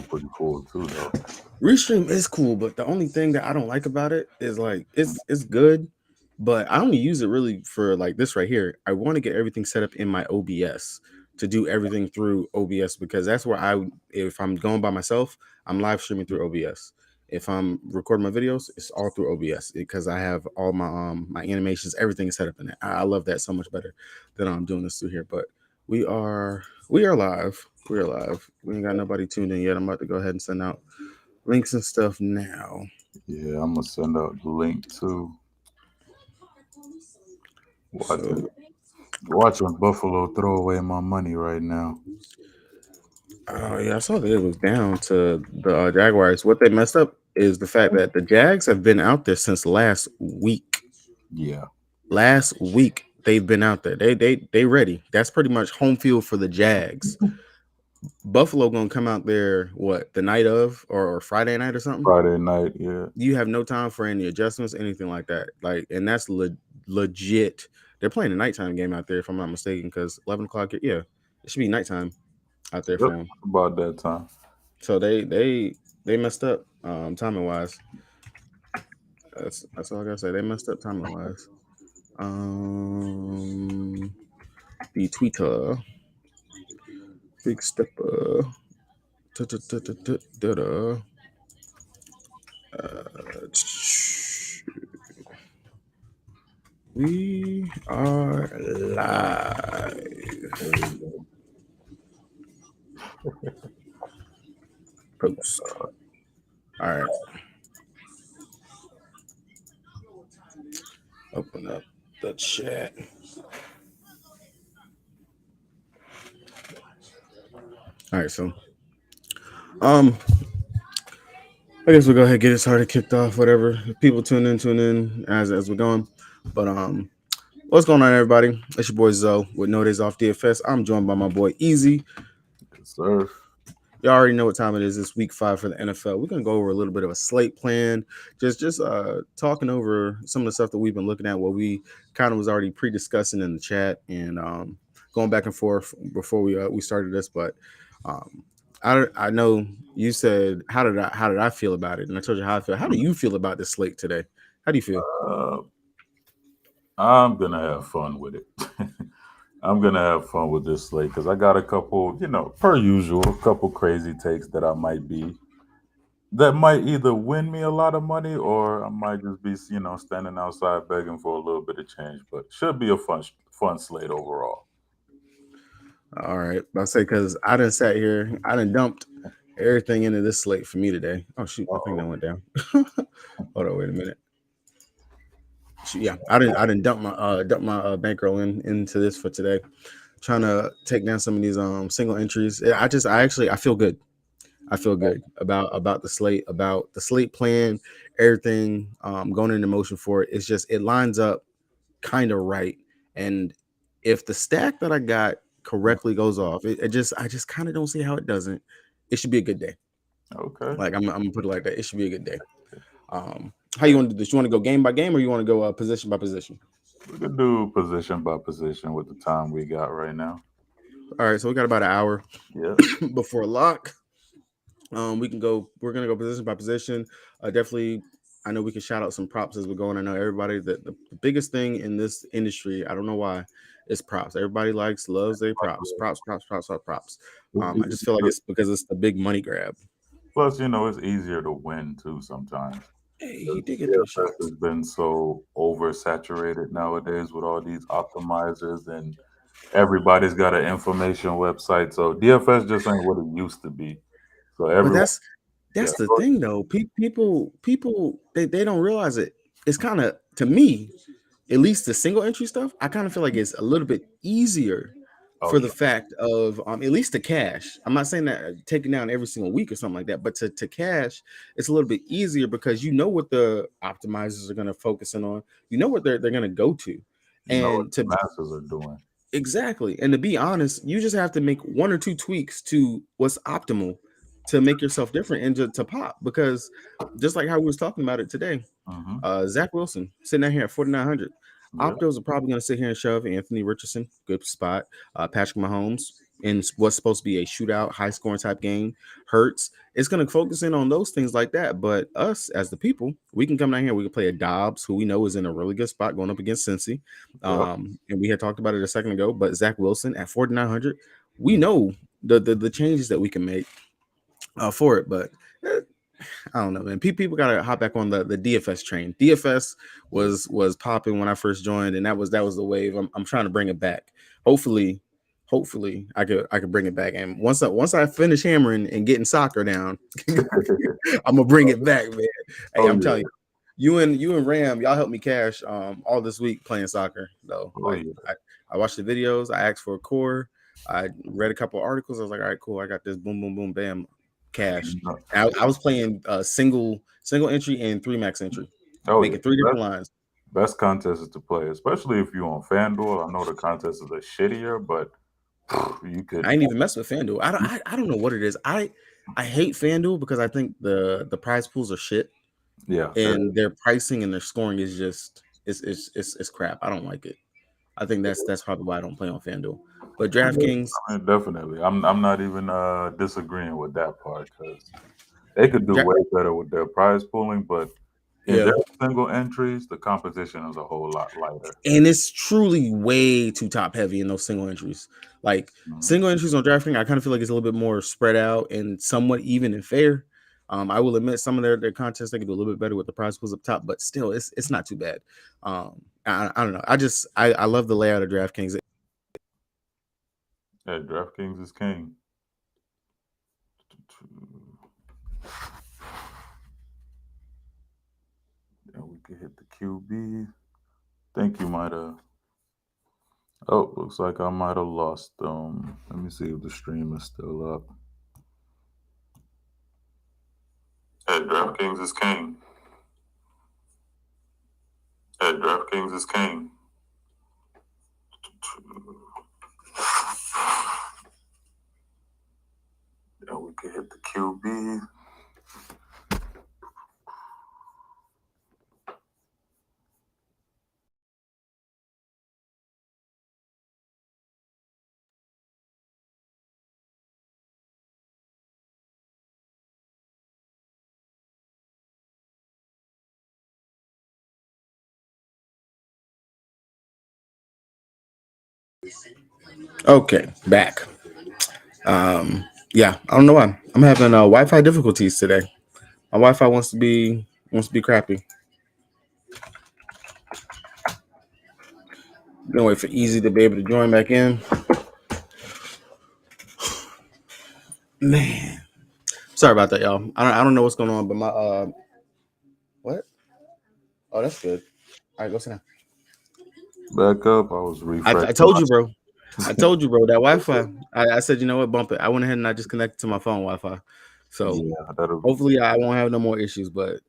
was pretty cool too, though. Restream is cool, but the only thing that I don't like about it is like it's good, but I only use it really for like this right here. I want to get everything set up in my OBS to do everything through OBS because that's where if I'm going by myself, I'm live streaming through OBS. If I'm recording my videos, it's all through OBS because I have all my animations, everything is set up in it. I love that so much better than I'm doing this through here. But we are live. We are live. We ain't got nobody tuned in yet. I'm about to go ahead and send out links and stuff now. Yeah, I'm gonna send out the link to watching So, watching Buffalo throw away my money right now. yeah, I saw that it was down to the Jaguars. What they messed up is the fact that the Jags have been out there since last week. Yeah, Last week they've been out there. They ready. That's pretty much home field for the Jags. Buffalo gonna come out there what the night of or Friday night or something. Friday night. Yeah, You have no time for any adjustments, anything like that. Like, and that's legit. They're playing a nighttime game out there, if I'm not mistaken, because 11 o'clock. Yeah, it should be nighttime out there yep, for them. about that time. So they messed up timing wise. That's all I gotta say. They messed up timing wise. Um, the Twitter big stepper. Da-da-da-da-da-da. We are live. There we go. Post. All right. Open up the chat. All right, so um, I guess we'll go ahead and get it started, kicked off, whatever. People tune in as we're going. But what's going on, everybody? It's your boy Zoe with No Days Off DFS. I'm joined by my boy Easy. Yes, sir. You already know what time it is. It's week 5 for the NFL. We're gonna go over a little bit of a slate plan, just talking over some of the stuff that we've been looking at, what we kind of was already pre-discussing in the chat, and going back and forth before we started this. But um, I know you said how did I feel about it, and I told you how I feel. How do you feel about this slate today? How do you feel? Uh, I'm gonna have fun with it. I'm gonna have fun with this slate because I got a couple, per usual, a couple crazy takes that might either win me a lot of money or I might just be, standing outside begging for a little bit of change. But should be a fun slate overall. All right, I'll say because I done sat here, I done dumped everything into this slate for me today. Oh shoot, Uh my thing that oh. went down. Hold on, wait a minute. Yeah, I didn't dump my bankroll into this for today. Trying to take down some of these single entries. I feel good. I feel good about the slate plan, everything going into motion for it. It's just it lines up kind of right. And if the stack that I got correctly goes off, I just kind of don't see how it doesn't. It should be a good day. Okay. Like I'm gonna put it like that. It should be a good day. How you want to do this? You want to go game by game, or you want to go position by position? We could do position by position with the time we got right now. All right, so we got about an hour Yeah. before lock. We can go. We're gonna go position by position. Definitely, I know we can shout out some props as we're going. I know everybody that the biggest thing in this industry, I don't know why, is props. Everybody loves their props. Props. I just feel like it's because it's the big money grab. Plus, it's easier to win too sometimes. Hey, he The did get 3 shots. DFS has been so oversaturated nowadays with all these optimizers and everybody's got an information website. So DFS just ain't what it used to be. So But everyone, yeah, that's the thing though. People they don't realize it. It's kind of to me, at least the single entry stuff. I kind of feel like it's a little bit easier oh for the yeah, fact of at least to cash. I'm not saying that taking down every single week or something like that, but to cash, it's a little bit easier because you know what the optimizers are going to focus in on. You know what they're going to go to, you know what and the to masses are doing. exactly. And to be honest, you just have to make one or two tweaks to what's optimal to make yourself different and to pop. Because just like how we was talking about it today, Hmm. Zach Wilson sitting out here at 4,900. Yeah, Optos are probably going to sit here and shove Anthony Richardson, good spot. Patrick Mahomes, in what's supposed to be a shootout, high scoring type game, Hurts, it's going to focus in on those things like that. But us as the people, we can come down here. We can play a Dobbs, who we know is in a really good spot going up against Cincy. Yep. And we had talked about it a second ago. But Zach Wilson at 4,900, we know the changes that we can make for it. But eh, I don't know, man. People gotta hop back on the DFS train. DFS was popping when I first joined, and that was the wave. I'm trying to bring it back. Hopefully, hopefully I could bring it back. And once I finish hammering and getting soccer down, I'm gonna bring it back, man. Hey, Oh I'm yeah. telling you. You and Ram, y'all helped me cash all this week playing soccer though. Oh Like yeah. I watched the videos, I asked for a core, I read a couple articles. I was like, all right, cool, I got this. Boom, boom, boom, bam, cash. No, I was playing single entry and three max entry, oh yeah. making three different lines. Best contest is to play, especially if you're on FanDuel. I know the contests are shittier, but you I could. ain't even mess with FanDuel. I don't know what it is. I hate FanDuel because I think the prize pools are shit, Yeah, and their pricing and their scoring is just it's crap. I don't like it. I think that's probably why I don't play on FanDuel. But DraftKings, I mean, definitely. I'm not even disagreeing with that part because they could do Dra- way better with their prize pooling, but in yeah, their single entries, the competition is a whole lot lighter. and it's truly way too top heavy in those single entries. Like Mhm. single entries on DraftKings, I kind of feel like it's a little bit more spread out and somewhat even and fair. I will admit some of their contests they can do a little bit better with the prize pools up top, but still, it's not too bad. I don't know. I love the layout of DraftKings. Yeah, DraftKings is king. And we could hit the QB. Think you might have. Oh, looks like I might have lost them. Let me see if the stream is still up. Yeah, DraftKings is king. Yeah, DraftKings is king. Yeah, we could hit the QB. Okay, back. Yeah, I don't know why I'm having Wi-Fi difficulties today. My Wi-Fi wants to be crappy. Gonna wait for Easy to be able to join back in. Man, sorry about that, y'all. I don't know what's going on, but my what? Oh, that's good. All right, go sit down. Back up. I was I refreshing. told you, bro. I told you, bro. That Wi-Fi. I said, you know what, bump it. I went ahead and I just connected to my phone Wi-Fi. So Yeah, that'll be. hopefully I won't have no more issues. But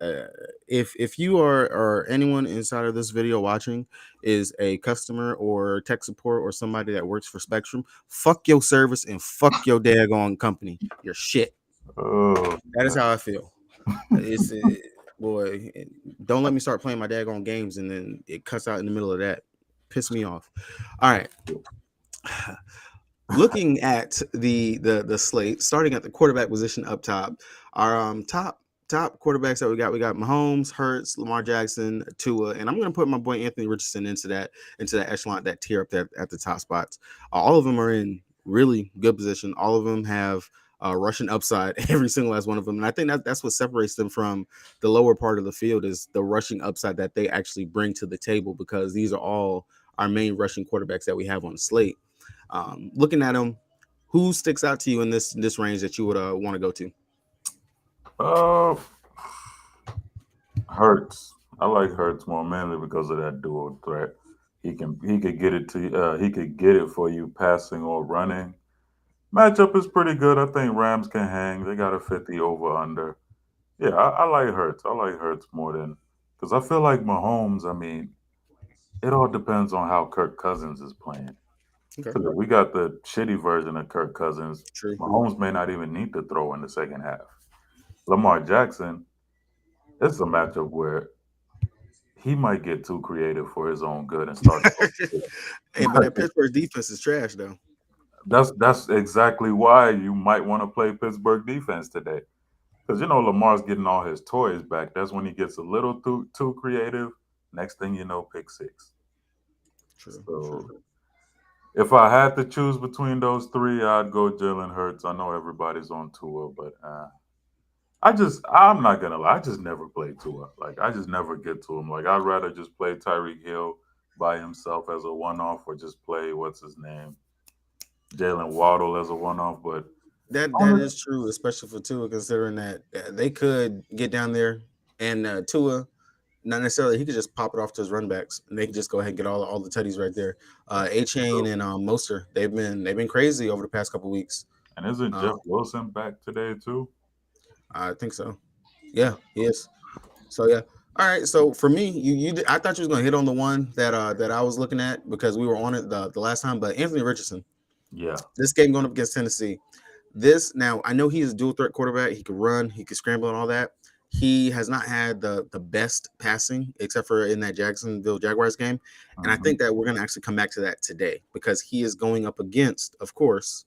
if you are or anyone inside of this video watching is a customer or tech support or somebody that works for Spectrum, fuck your service and fuck your daggone company. You're shit. Oh, That is how I feel. It's boy, don't let me start playing my daggone games and then it cuts out in the middle of that. Piss me off. All right. Looking at the slate, starting at the quarterback position up top, our top quarterbacks that we got Mahomes, Hurts, Lamar Jackson, Tua, and I'm going to put my boy Anthony Richardson into that echelon, that tier up there at the top spots. All of them are in really good position. All of them have rushing upside, every single last one of them, and I think that's what separates them from the lower part of the field is the rushing upside that they actually bring to the table because these are all our main rushing quarterbacks that we have on the slate. Looking at them, who sticks out to you in this range that you would want to go to? uh, Hurts. I like Hurts more mainly because of that dual threat. He could get it to he could get it for you passing or running. Matchup is pretty good. I think Rams can hang. They got a 50 over under. Yeah, I like Hurts. I like Hurts more than because I feel like Mahomes. I mean, it all depends on how Kirk Cousins is playing. Okay, Because if we got the shitty version of Kirk Cousins, true. Mahomes may not even need to throw in the second half. Lamar Jackson, it's a matchup where he might get too creative for his own good and start throwing picks. Hey, but that Pittsburgh defense is trash though. That's exactly why you might want to play Pittsburgh defense today. Because Lamar's getting all his toys back. That's when he gets a little too creative. Next thing you know, pick six. True, true. So if I had to choose between those three, I'd go Jalen Hurts. I know everybody's on Tua, but I'm not gonna lie, I just never play Tua. Like I just never get to him. Like I'd rather just play Tyreek Hill by himself as a one off, or just play what's his name, Jalen Waddle as a one off. But That is true, especially for Tua, considering that they could get down there and Tua, not necessarily he could just pop it off to his run backs and they can just go ahead and get all the tutties right there. A Chain and Moster, they've been crazy over the past couple weeks. and isn't Uh, Jeff Wilson back today too? I think so. Yeah, he is. So yeah. All right. So for me, I thought you was gonna hit on the one that I was looking at because we were on it the last time. But Anthony Richardson, Yeah. this game going up against Tennessee. This now I know he is a dual threat quarterback. He could run, he could scramble, and all that. He has not had the best passing except for in that Jacksonville Jaguars game, and I Hmm. think that we're gonna actually come back to that today because he is going up against, of course,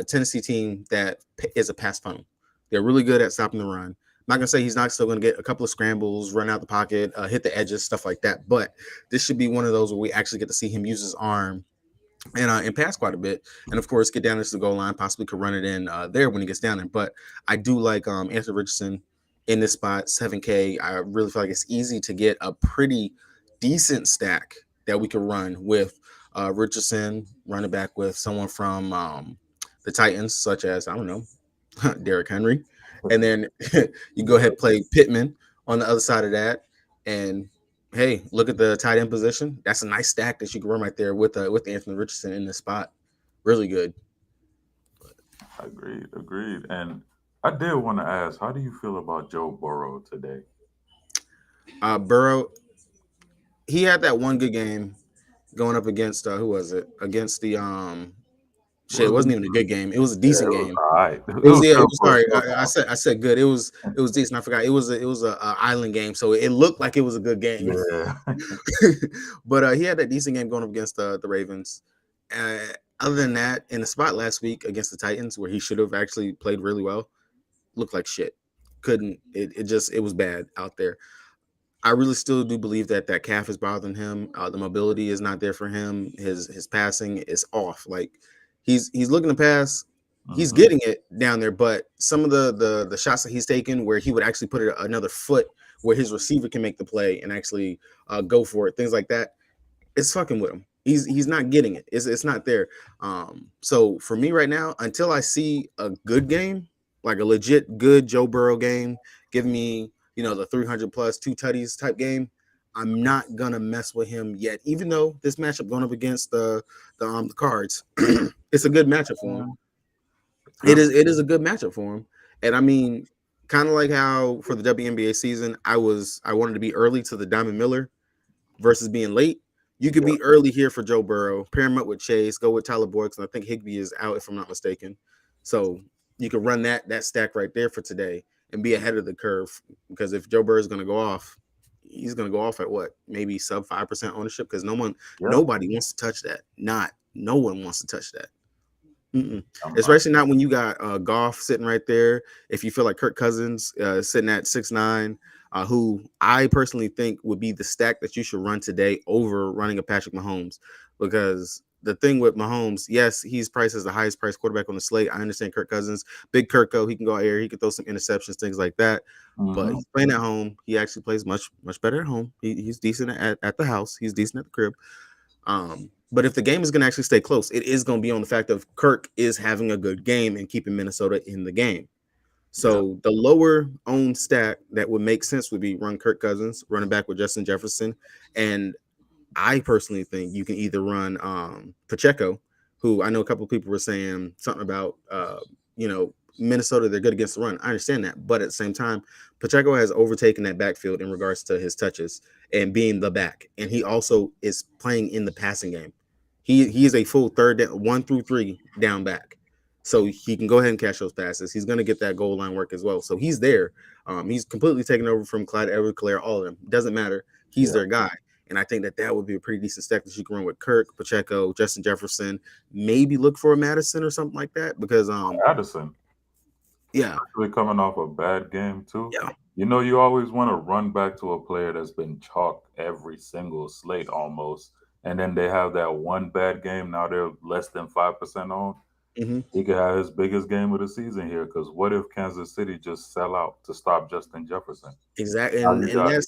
Tennessee team that is a pass funnel. They're really good at stopping the run. I'm not gonna say he's not still gonna get a couple of scrambles, run out the pocket, hit the edges, stuff like that. But this should be one of those where we actually get to see him use his arm and pass quite a bit, and of course get down into the goal line. Possibly could run it in there when he gets down there. But I do like Anthony Richardson in this spot, 7K. I really feel like it's easy to get a pretty decent stack that we could run with Richardson, running back with someone from the Titans, such as I don't know, Derrick Henry, and then you go ahead and play Pittman on the other side of that, and hey, look at the tight end position. That's a nice stack that you can run right there with Anthony Richardson in this spot. Really good. Agreed, agreed. And I did want to ask, how do you feel about Joe Burrow today? Burrow, he had that one good game going up against who was it? Against the shit. It Was wasn't it? even a good game. It was a Yeah, decent it was game. all right. It It was was yeah. It still was close. sorry. It was I said good. It was decent. I forgot. It was a island game, so it looked like it was a good game. yeah. But he had that decent game going up against the Ravens. Uh, Other than that, in the spot last week against the Titans, where he should have actually played really well, looked like shit. Couldn't it was bad out there. I really still do believe that that calf is bothering him. The mobility is not there for him. His passing is off. Like he's looking to pass, he's Hmm. getting it down there, but some of the shots that he's taken where he would actually put it another foot where his receiver can make the play and actually go for it, things like that, it's fucking with him. He's not getting it. It's not there. So for me right now, until I see a good game, like a legit good Joe Burrow game, give me the 300 plus two tutties type game, I'm not gonna mess with him yet. Even though this matchup going up against the Cards, it's a good matchup for him. It is a good matchup for him, and I mean, kind of like how for the WNBA season, I wanted to be early to the Diamond Miller versus being late. You could Yeah, be early here for Joe Burrow, pair him up with Chase, go with Tyler Boyd, and I think Higbee is out if I'm not mistaken. So you could run that stack right there for today and be ahead of the curve because if Joe Burrow is going to go off, he's going to go off at what maybe sub 5% ownership because yeah. nobody wants to touch that. Not no one wants to touch that. Mm-mm. I'm Especially not when you got Goff sitting right there. If you feel like Kirk Cousins sitting at 6'9", who I personally think would be the stack that you should run today over running a Patrick Mahomes, because the thing with Mahomes, yes, he's priced as the highest priced quarterback on the slate. I understand Kirk Cousins, big Kirko, he can go out here, he can throw some interceptions, things like that. But hmm he's playing at home. He actually plays much better at home. He's decent at the house. He's decent at the crib. But if the game is going to actually stay close, it is going to be on the fact of Kirk is having a good game and keeping Minnesota in the game. Yeah, So the lower owned stack that would make sense would be run Kirk Cousins, running back with Justin Jefferson, and I personally think you can either run Pacheco, who I know a couple of people were saying something about, Minnesota, they're good against the run. I understand that. But at the same time, Pacheco has overtaken that backfield in regards to his touches and being the back. And he also is playing in the passing game. He is a full third down, 1 through 3 down back. So he can go ahead and catch those passes. He's going to get that goal line work as well. So he's there. He's completely taken over from Clyde Edwards-Helaire, all of them. Doesn't matter. He's yeah. their guy. And I think that that would be a pretty decent stack that you can run with Kirk, Pacheco, Justin Jefferson, maybe look for a Madison or something like that. Because Addison, yeah, especially coming off a bad game too. yeah. You know, you always want to run back to a player that's been chalked every single slate almost, and then they have that one bad game. Now they're less than 5% on. Hmm. He could have his biggest game of the season here. Because what if Kansas City just sell out to stop Justin Jefferson? Exactly, Now you and got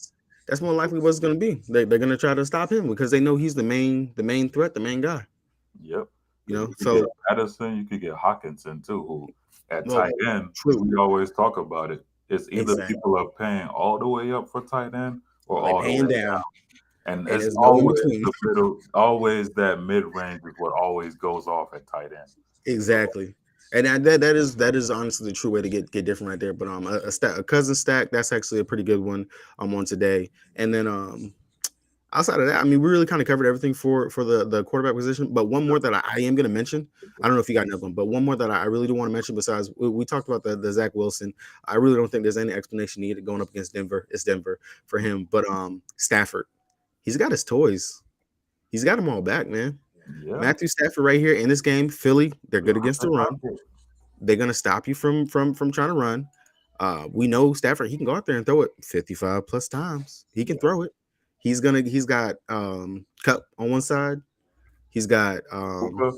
that's more likely what's going to be. They're going to try to stop him because they know he's the main threat, the main guy. yep. You Because know, you could get so Addison, you could get Hawkinson too, who at well, tight end, true, we always talk about it. It's either exactly. people are paying all the way up for tight end or Or they all the paying way down, down. And and it's there's no in always between. the middle, always that mid range is what always goes off at tight end. So Exactly. And that is honestly the true way to get different right there. But a cousin stack, that's actually a pretty good one on today. And then outside of that, I mean, we really kind of covered everything for the quarterback position. But one more that I am going to mention, I don't know if you got another one, but one more that I really do want to mention. Besides, we talked about the Zach Wilson. I really don't think there's any explanation needed going up against Denver. It's Denver for him. But Stafford, he's got his toys. He's got them all back, man. yeah, Matthew Stafford right here in this game. Philly, they're good against the I run. like it. They're gonna stop you from trying to run. We know Stafford, he can go out there and throw it 55 plus times. He can Yeah, throw it. He's got Cup on one side. He's got Puka,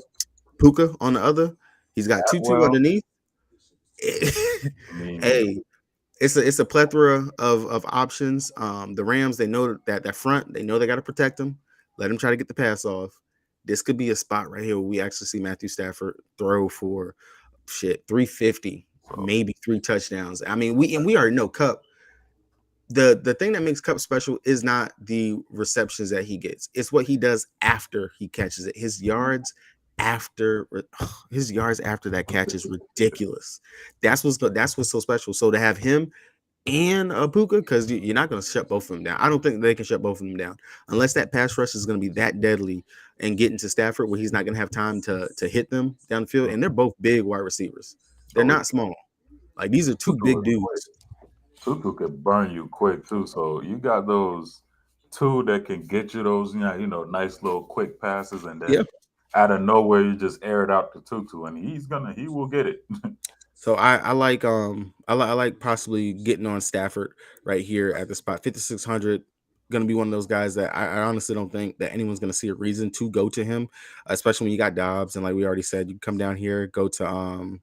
Puka on the other. He's got Tutu Atwell. underneath. I mean, Hey, it's a plethora of options. The Rams, they know that front, they know they got to protect them. Let them try to get the pass off. This could be a spot right here where we actually see Matthew Stafford throw for shit 350, so maybe 3 touchdowns. I mean, we already know Cup. The thing that makes Cup special is not the receptions that he gets. It's what he does after he catches it. After his yards after that catch is ridiculous. That's what's so special. So to have him and Puka, because you're not going to shut both of them down. I don't think they can shut both of them down unless that pass rush is going to be that deadly and get into Stafford where he's not going to have time to hit them down the field. And they're both big wide receivers. They're oh, not small. Like these are two Tutu big is quick. dudes. Tutu could burn you quick too. So you got those two that can get you those, nice little quick passes, and Yeah. then out of nowhere you just air it out to Tutu, and he will get it. So I like I like possibly getting on Stafford right here at the spot 5600. Gonna be one of those guys that I honestly don't think that anyone's gonna see a reason to go to him, especially when you got Dobbs and like we already said, you come down here, go to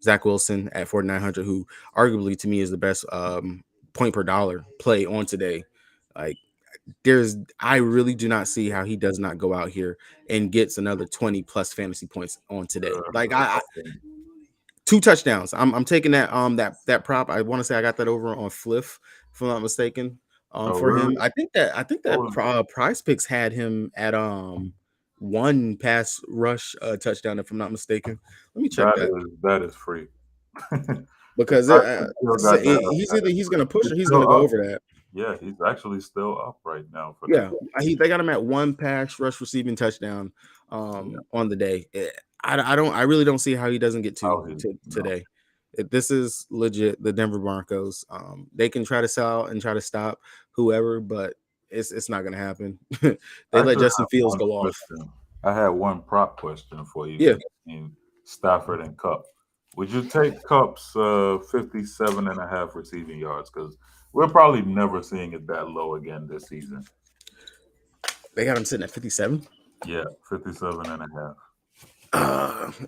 Zach Wilson at 4,900, who arguably to me is the best point per dollar play on today. Like I really do not see how he does not go out here and gets another 20 plus fantasy points on today. Like I 2 touchdowns. I'm taking that prop. I want to say I got that over on Fliff, if I'm not mistaken. Oh, For him, really? I think What that was Prize Picks had him at one pass rush touchdown, if I'm not mistaken. Let me check that that is free. The because Packers still got that. he's either he's gonna push He's or he's gonna still go up. over that. Yeah, he's actually still up right now for the Yeah, they got him at one pass rush receiving touchdown yeah. on the day. I really don't see how he doesn't get How he to no. today. This is legit the Denver Broncos. They can try to sell and try to stop whoever, but it's not gonna happen. They I let actually Justin have Fields one go off. question. I had one prop question for you Yeah, between Stafford and Cup. Would you take Cup's 57.5 receiving yards? Because we're probably never seeing it that low again this season. they got him sitting at 57. Yeah, 57.5.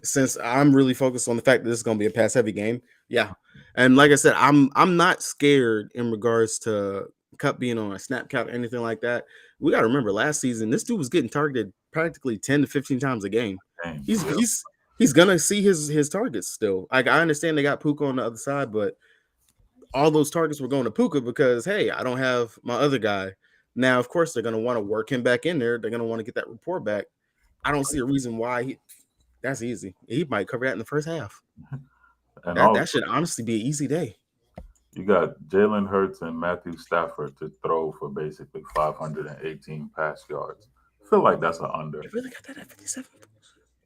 Since I'm really focused on the fact that this is going to be a pass heavy game, yeah. And like I said, I'm not scared in regards to Cup being on a snap count or anything like that. We got to remember last season, this dude was getting targeted practically 10 to 15 times a game. Dang, He's yeah. he's he's gonna see his targets still. Like I understand they got Puka on the other side, but all those targets were going to Puka because hey, I don't have my other guy. Now, of course, they're gonna want to work him back in there. They're gonna want to get that report back. I don't see a reason why that's easy. He might cover that in the first half. And That also, should honestly be an easy day. you got Jalen Hurts and Matthew Stafford to throw for basically 518 pass yards. I feel like that's an under. They really got that at 57.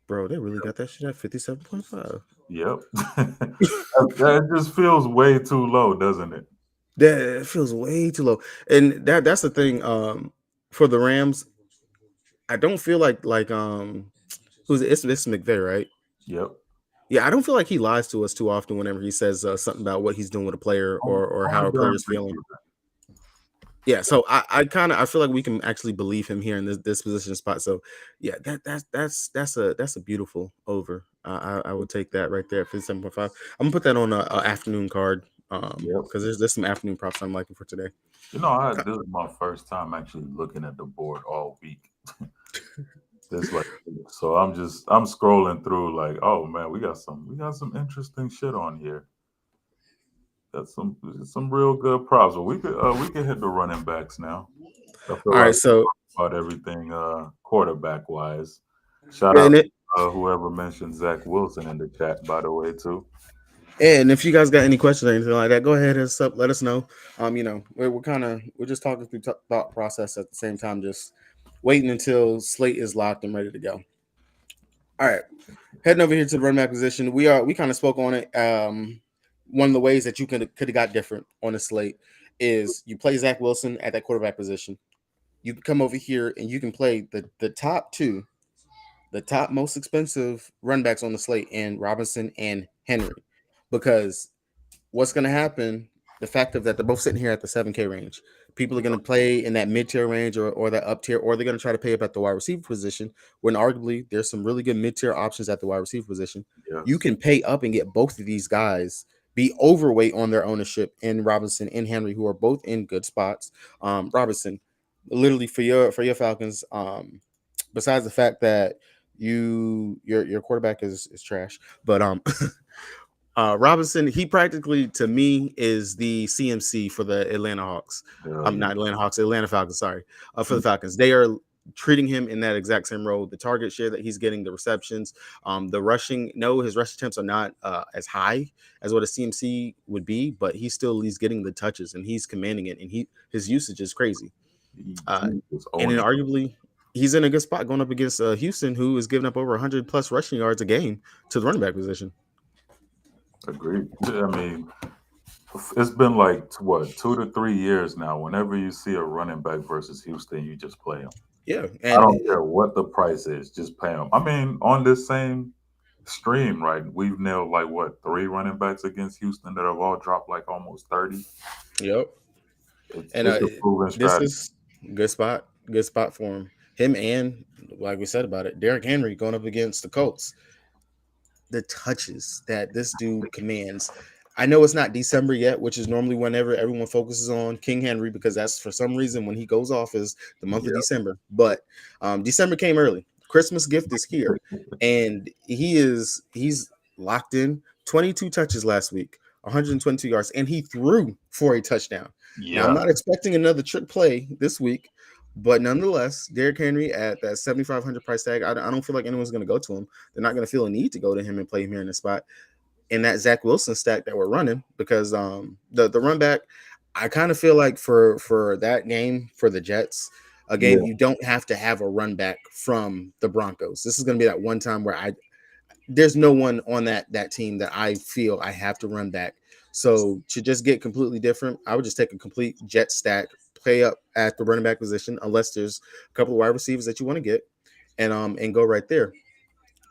Bro, they really got that shit at 57.5. Yep. That just feels way too low, doesn't it? That feels way too low. And that's the thing. For the Rams, I don't feel like who's it? It's McVay, right? Yep. Yeah, I don't feel like he lies to us too often whenever he says something about what he's doing with a player or how Only a during player's feeling. preseason. Yeah, so I feel like we can actually believe him here in this position spot. So yeah, that's a beautiful over. I would take that right there for 7.5. I'm gonna put that on a afternoon card Yep. because there's some afternoon props I'm liking for today. This is my first time actually looking at the board all week. This like so I'm scrolling through like, oh man, we got some interesting shit on here. That's some real good props. But we could hit the running backs now. I feel All like right, we so talked about everything quarterback wise. Shout yeah, out to whoever mentioned Zach Wilson in the chat, by the way, too. and if you guys got any questions or anything like that, go ahead and up. Let us know. We're just talking through thought process at the same time, just waiting until slate is locked and ready to go. All right, heading over here to the running back position. We kind of spoke on it. One of the ways that you could have got different on the slate is you play Zach Wilson at that quarterback position. You can come over here and you can play the top two, the top most expensive run backs on the slate in Robinson and Henry, because what's going to happen, the fact of that they're both sitting here at the 7K range. People are going to play in that mid tier range or that up tier, or they're going to try to pay up at the wide receiver position when arguably there's some really good mid tier options at the wide receiver position. You Yes. can pay up and get both of these guys, be overweight on their ownership in Robinson and Henry, who are both in good spots. Robinson, literally for your Falcons, besides the fact that your quarterback is trash, but Robinson, he practically to me is the CMC for the Atlanta Hawks. Hell yeah. Not Atlanta Hawks, Atlanta Falcons. Sorry, for the Falcons, they are treating him in that exact same role. The target share that he's getting, the receptions, the rushing. No, his rush attempts are not as high as what a CMC would be, but he's getting the touches and he's commanding it, and his usage is crazy. Uh, He was and then owning. arguably. He's in a good spot going up against Houston, who is giving up over 100 plus rushing yards a game to the running back position. Agreed. I mean, it's been like what 2 to 3 years now. Whenever you see a running back versus Houston, you just play him. Yeah, I and don't care what the price is, just pay him. I mean, on this same stream, right? We've nailed like what 3 running backs against Houston that have all dropped like almost 30. yep. And It's a proven this strategy. is good spot for him and like we said about it, Derrick Henry going up against the Colts. The touches that this dude commands. I know it's not December yet, which is normally whenever everyone focuses on King Henry because that's for some reason when he goes off is the month of Yeah, December. But December came early. Christmas gift is here, and he's locked in. 22 touches last week, 122 yards, and he threw for a touchdown. Now I'm yeah, not expecting another trick play this week, but nonetheless, Derrick Henry at that 7,500 price tag, I don't feel like anyone's going to go to him. They're not going to feel a need to go to him and play him here in the spot in that Zach Wilson stack that we're running because the run back, I kind of feel like for that game for the Jets, a game yeah, you don't have to have a run back from the Broncos. This is going to be that one time where there's no one on that team that I feel I have to run back. So to just get completely different, I would just take a complete jet stack, play up at the running back position, unless there's a couple of wide receivers that you want to get, and go right there.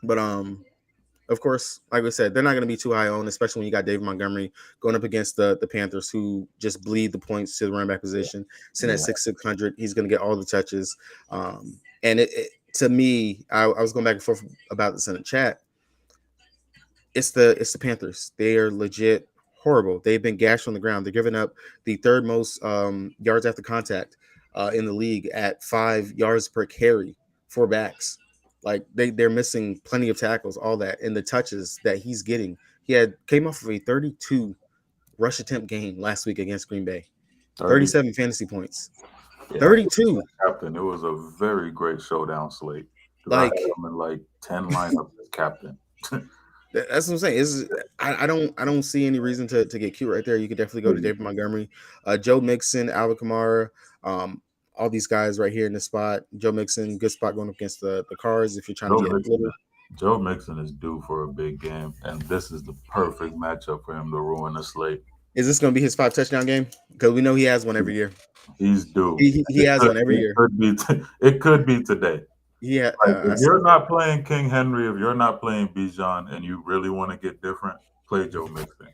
But of course, like I said, they're not going to be too high on, especially when you got David Montgomery going up against the Panthers, who just bleed the points to the running back position. Sitting at yeah, 6,600, he's going to get all the touches. And to me, I was going back and forth about this in the chat. It's the Panthers. They are legit horrible. They've been gashed on the ground. They're giving up the third most yards after contact in the league at 5 yards per carry for backs. Like they're missing plenty of tackles, all that, and the touches that he's getting. He had came off of a 32 rush attempt game last week against Green Bay. 30. 37 fantasy points. Yeah, I put him 32. as captain. It was a very great showdown slate because I had Like him in like 10 lineups as captain. that's what I'm saying. Is I don't see any reason to get cute right there. You could definitely go to David Montgomery, Joe Mixon, Alvin Kamara, all these guys right here in the spot. Joe Mixon, good spot going up against the Cars if you're trying to Joe get Mixon, little. Joe Mixon is due for a big game, and this is the perfect matchup for him to ruin the slate. Is this going to be his 5 touchdown game? Because we know he has one every year. He's due. He has one every year. It could be today. Yeah, Like I if saw you're that. not playing King Henry, if you're not playing Bijan, and you really want to get different, play Joe Mixon.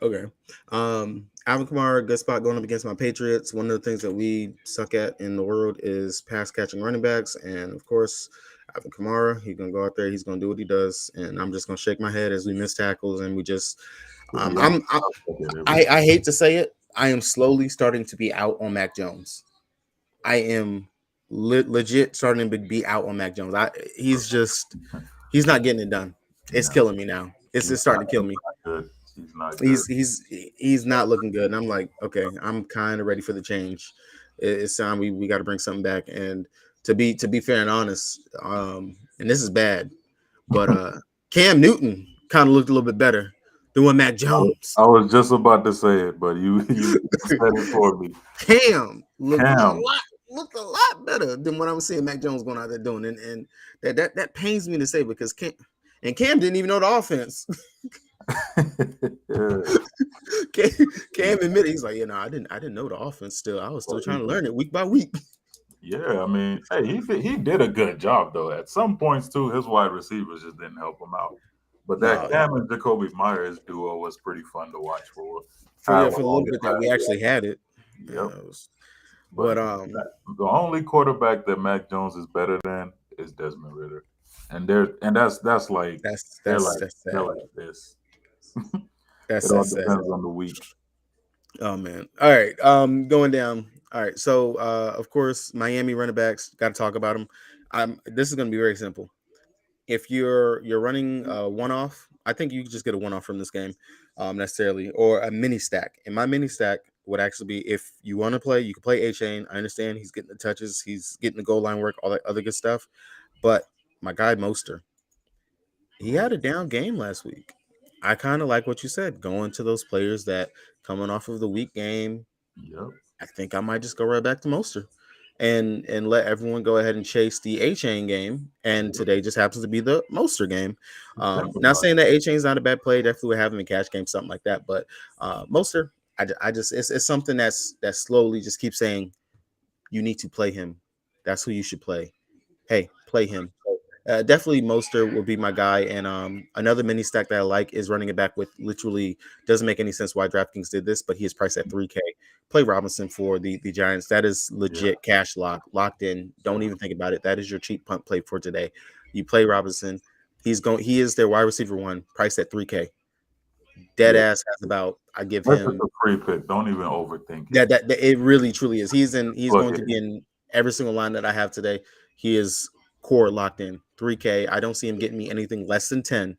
Okay. Alvin Kamara, good spot going up against my Patriots. One of the things that we suck at in the world is pass catching running backs. And of course, Alvin Kamara, he's gonna go out there, he's gonna do what he does. And I'm just gonna shake my head as we miss tackles and we just To be honest, I get it. I hate to say it, I am slowly starting to be out on Mac Jones. I am legit starting to be out on Mac Jones. He's not getting it done. It's No, killing me now. It's just starting to kill he's me. not good. He's not good. He's not looking good, and I'm like, okay, I'm kind of ready for the change. It's time we got to bring something back. And to be fair and honest, and this is bad, but Cam Newton kind of looked a little bit better than what Mac Jones. I was just about to say it, but you said it for me. Cam Cam. looked a lot better than what I'm seeing Mac Jones going out there doing, and that pains me to say because Cam didn't even know the offense. Yeah. Cam, Cam admitted he's like, I didn't know the offense still. I was still trying to learn it week by week. Yeah, I mean, hey, he did a good job though. At some points too, his wide receivers just didn't help him out. But that No, Cam and Jacoby Myers duo was pretty fun to watch for for however the long little it bit that we lasted. actually had it. Yep. But But the only quarterback that Mac Jones is better than is Desmond Ritter, and that's like that's they're that's like that's they're sad. like this. That's It all that's sad. depends on the week. Oh man. All right. Going down. All right. So of course, Miami running backs, gotta talk about them. This is gonna be very simple. If you're running one off, I think you can just get a one off from this game, necessarily, or a mini stack. And my mini stack would actually be if you want to play, you can play A Chain. I understand he's getting the touches, he's getting the goal line work, all that other good stuff. But my guy Moster, he had a down game last week. I kind of like what you said, going to those players that coming off of the weak game. Yep. I think I might just go right back to Moster and let everyone go ahead and chase the A Chain game. And Yep. today just happens to be the Moster game. Think Not about saying that A Chain's not a bad play. Definitely would have him in cash game, something like that. But Moster, I just it's something that slowly just keeps saying you need to play him. That's who you should play. Hey, play him. Definitely Moster will be my guy. And another mini stack that I like is running it back with literally doesn't make any sense why DraftKings did this, but he is priced at 3K. Play Robinson for the Giants. That is it. legit cash locked in. Don't even think about it. That is your cheap punt play for today. You play Robinson. He is their wide receiver one, priced at 3K. Dead Yeah. ass has about, I give That's just him a free pick. Don't even overthink it. that it really truly is. He's Plug going it to be in. in every single line that I have today. He is core locked in 3K. I don't see him getting me anything less than 10,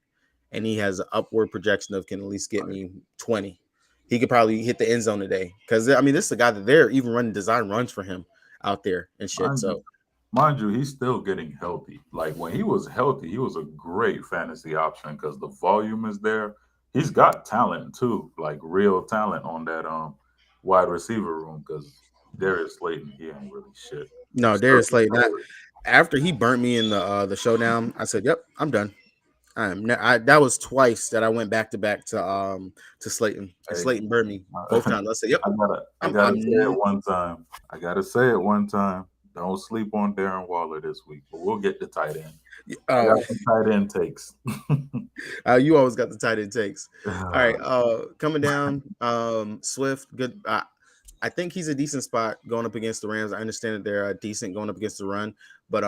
and he has an upward projection of can at least get me 20. He could probably hit the end zone today because I mean this is a guy that they're even running design runs for him out there and shit. Mind you, So mind you, he's still getting healthy. Like when he was healthy, he was a great fantasy option because the volume is there. He's got talent too, like real talent on that wide receiver room. Because Darius Slayton, he ain't really shit. no, So, Darius Slade. Not after he burnt me in the showdown. I said, "Yep, I'm done." That was twice that I went back to Slayton, and hey, Slayton burned me both times. I said, "Yep, I gotta say it one time. I gotta say it one time. Don't sleep on Darren Waller this week, but we'll get the tight end. I oh, got some tight end takes. you always got the tight end takes." All right, coming down, Swift, good. I think he's a decent spot going up against the Rams. I understand that they're decent going up against the run, but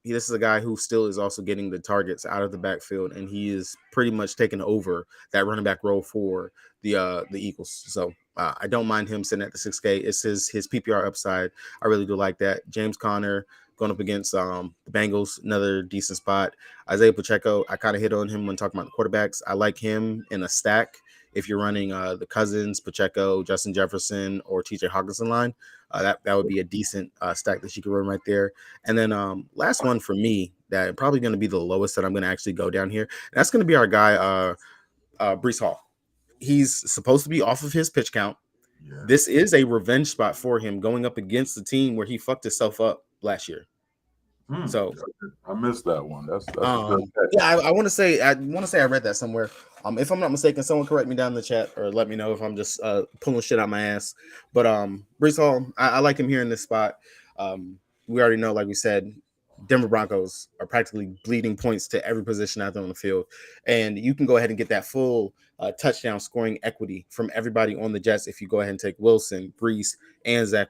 this is a guy who still is also getting the targets out of the backfield, and he is pretty much taking over that running back role for the Eagles. So I don't mind him sitting at the 6K. It's his PPR upside. I really do like that. James Conner going up against the Bengals, another decent spot. Isaiah Pacheco, I kind of hit on him when talking about the quarterbacks. I like him in a stack if you're running the Cousins, Pacheco, Justin Jefferson, or TJ Hawkinson line. That would be a decent stack that you could run right there. And then last one for me that probably going to be the lowest that I'm going to actually go down here. That's going to be our guy, Brees Hall. He's supposed to be off of his pitch count. Yeah. This is a revenge spot for him going up against the team where he fucked himself up last year. Hmm. So I missed that one. That's a good yeah, catch. I want to say I read that somewhere. If I'm not mistaken, someone correct me down in the chat or let me know if I'm just pulling shit out my ass. But Brees Hall, I like him here in this spot. We already know, like we said, Denver Broncos are practically bleeding points to every position out there on the field, and you can go ahead and get that full touchdown scoring equity from everybody on the Jets if you go ahead and take Wilson, Brees, and Zach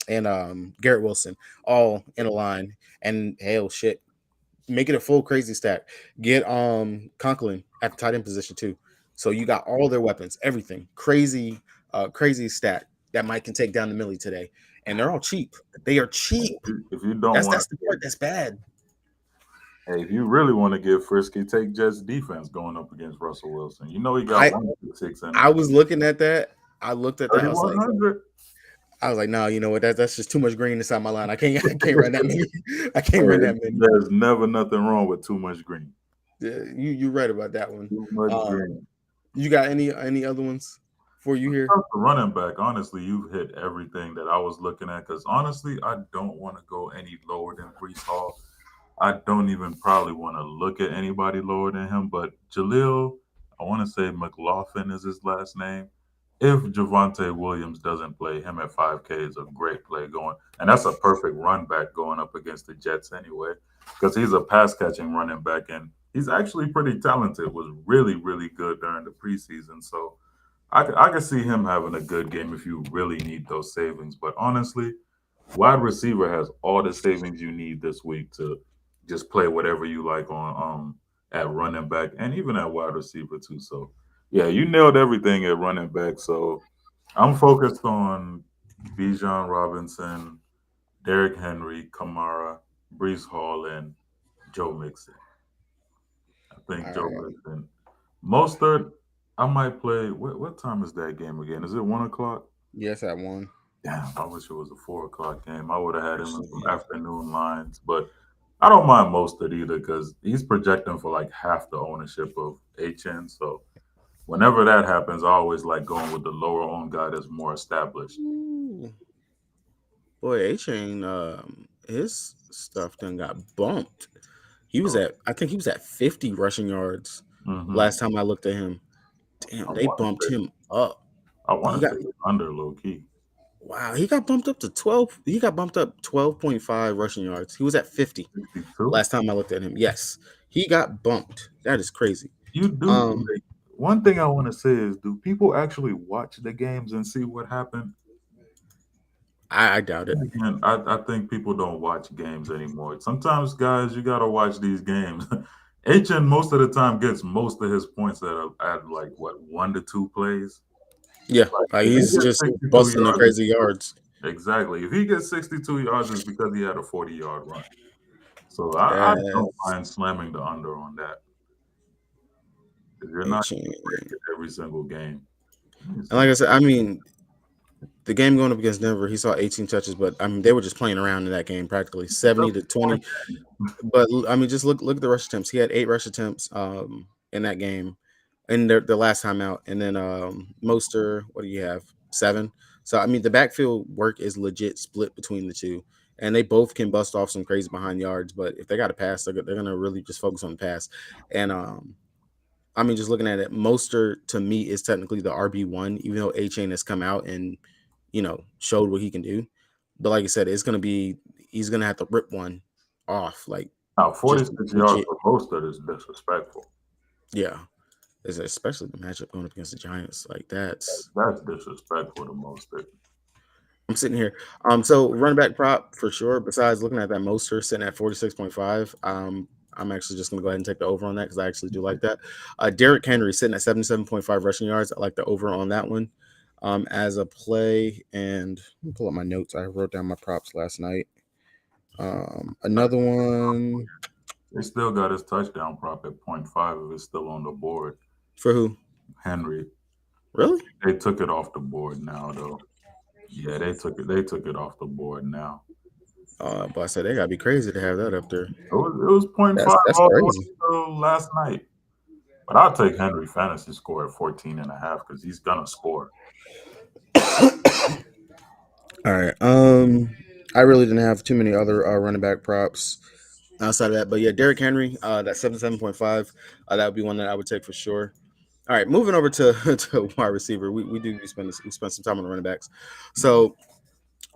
and Garrett Wilson all in a line. And hell, shit, make it a full crazy stack. Get Conklin at the tight end position too. So you got all their weapons, everything. Crazy stack that Mike can take down the Millie today. And they're all cheap. They are cheap. If you don't That's want that's the to, part that's bad. hey, if you really want to get frisky, take Jets defense going up against Russell Wilson. You know he got I 166 in I him. was looking at that. I looked at that. I was like, 3,100. no, you know what? That's just too much green inside my line. I can't run that many. I can't run Hey, that many. there's never nothing wrong with too much green. Yeah, you right about that one. Too much Um, green. you got any other ones for you here? The running back, honestly, you've hit everything that I was looking at. Because honestly, I don't want to go any lower than Brees Hall. I don't even probably want to look at anybody lower than him. But Jaleel, I want to say McLaughlin is his last name. If Javante Williams doesn't play, him at 5K is a great play going. And that's a perfect run back going up against the Jets anyway. Because he's a pass catching running back and he's actually pretty talented, was really, really good during the preseason. So I could see him having a good game if you really need those savings. But honestly, wide receiver has all the savings you need this week to just play whatever you like on at running back and even at wide receiver too. So yeah, you nailed everything at running back. So I'm focused on Bijan Robinson, Derrick Henry, Kamara, Brees Hall, and Joe Mixon. I think All Joe right. Mixon. Mostert, I might play. What time is that game again? Is it 1 o'clock? Yes, I won. Damn, I wish it was a 4 o'clock game. I would have had him in some Yeah. afternoon lines, but I don't mind Mostert either because he's projecting for like half the ownership of HN. So whenever that happens, I always like going with the lower owned guy that's more established. Ooh. Boy, A Chain, his stuff done got bumped. I think he was at 50 rushing yards Mm-hmm. last time I looked at him. I Damn, they want bumped to say him up. I He want to got say it's under low key. wow, he got bumped up to 12. He got bumped up 12.5 rushing yards. He was at 50 62. last time I looked at him. Yes, he got bumped. That is crazy. You do Um, like, one thing I want to say is, do people actually watch the games and see what happened? I doubt it. Again, I think people don't watch games anymore. Sometimes, guys, you gotta watch these games. HN most of the time gets most of his points at like what 1 to 2 plays. Yeah, Like if he he's gets just 62 busting the yards, crazy yards. exactly. If he gets 62 yards, it's because he had a 40-yard run. So I don't That's mind slamming the under on that because you're A not Chain. gonna break it every single game. Let me And see. like I said, I mean, the game going up against Denver, he saw 18 touches, but I mean, they were just playing around in that game practically 70 to 20. But I mean, just look at the rush attempts. He had 8 rush attempts in that game, and the last time out, and then Moster, what do you have? 7. So I mean, the backfield work is legit split between the two, and they both can bust off some crazy behind yards. But if they got to pass, they're gonna really just focus on the pass. And I mean, just looking at it, Moster to me is technically the RB1, even though A Chain has come out and showed what he can do. But like I said, he's gonna have to rip one off, like Now just 46 yards legit. for most of is disrespectful. Yeah, especially the matchup going up against the Giants. Like that's That's disrespectful to most. I'm sitting here. So running back prop for sure. Besides looking at that Moster sitting at 46.5, I'm actually just gonna go ahead and take the over on that because I actually do like that. Derrick Henry sitting at 77.5 rushing yards. I like the over on that one. As a play, and let me pull up my notes. I wrote down my props last night. Another one They still got his touchdown prop at point 0.5 if it's still on the board. for who? Henry. Really? They took it off the board now though. Yeah, they took it off the board now. But I said they gotta be crazy to have that up there. It was point That's 0.5 that's all the way crazy. till last night. But I'll take Henry fantasy score at 14 and a half because he's gonna score. All right. I really didn't have too many other running back props outside of that. But yeah, Derrick Henry, that 77.5, that would be one that I would take for sure. All right, moving over to, to wide receiver. We spend some time on the running backs. Mhm. So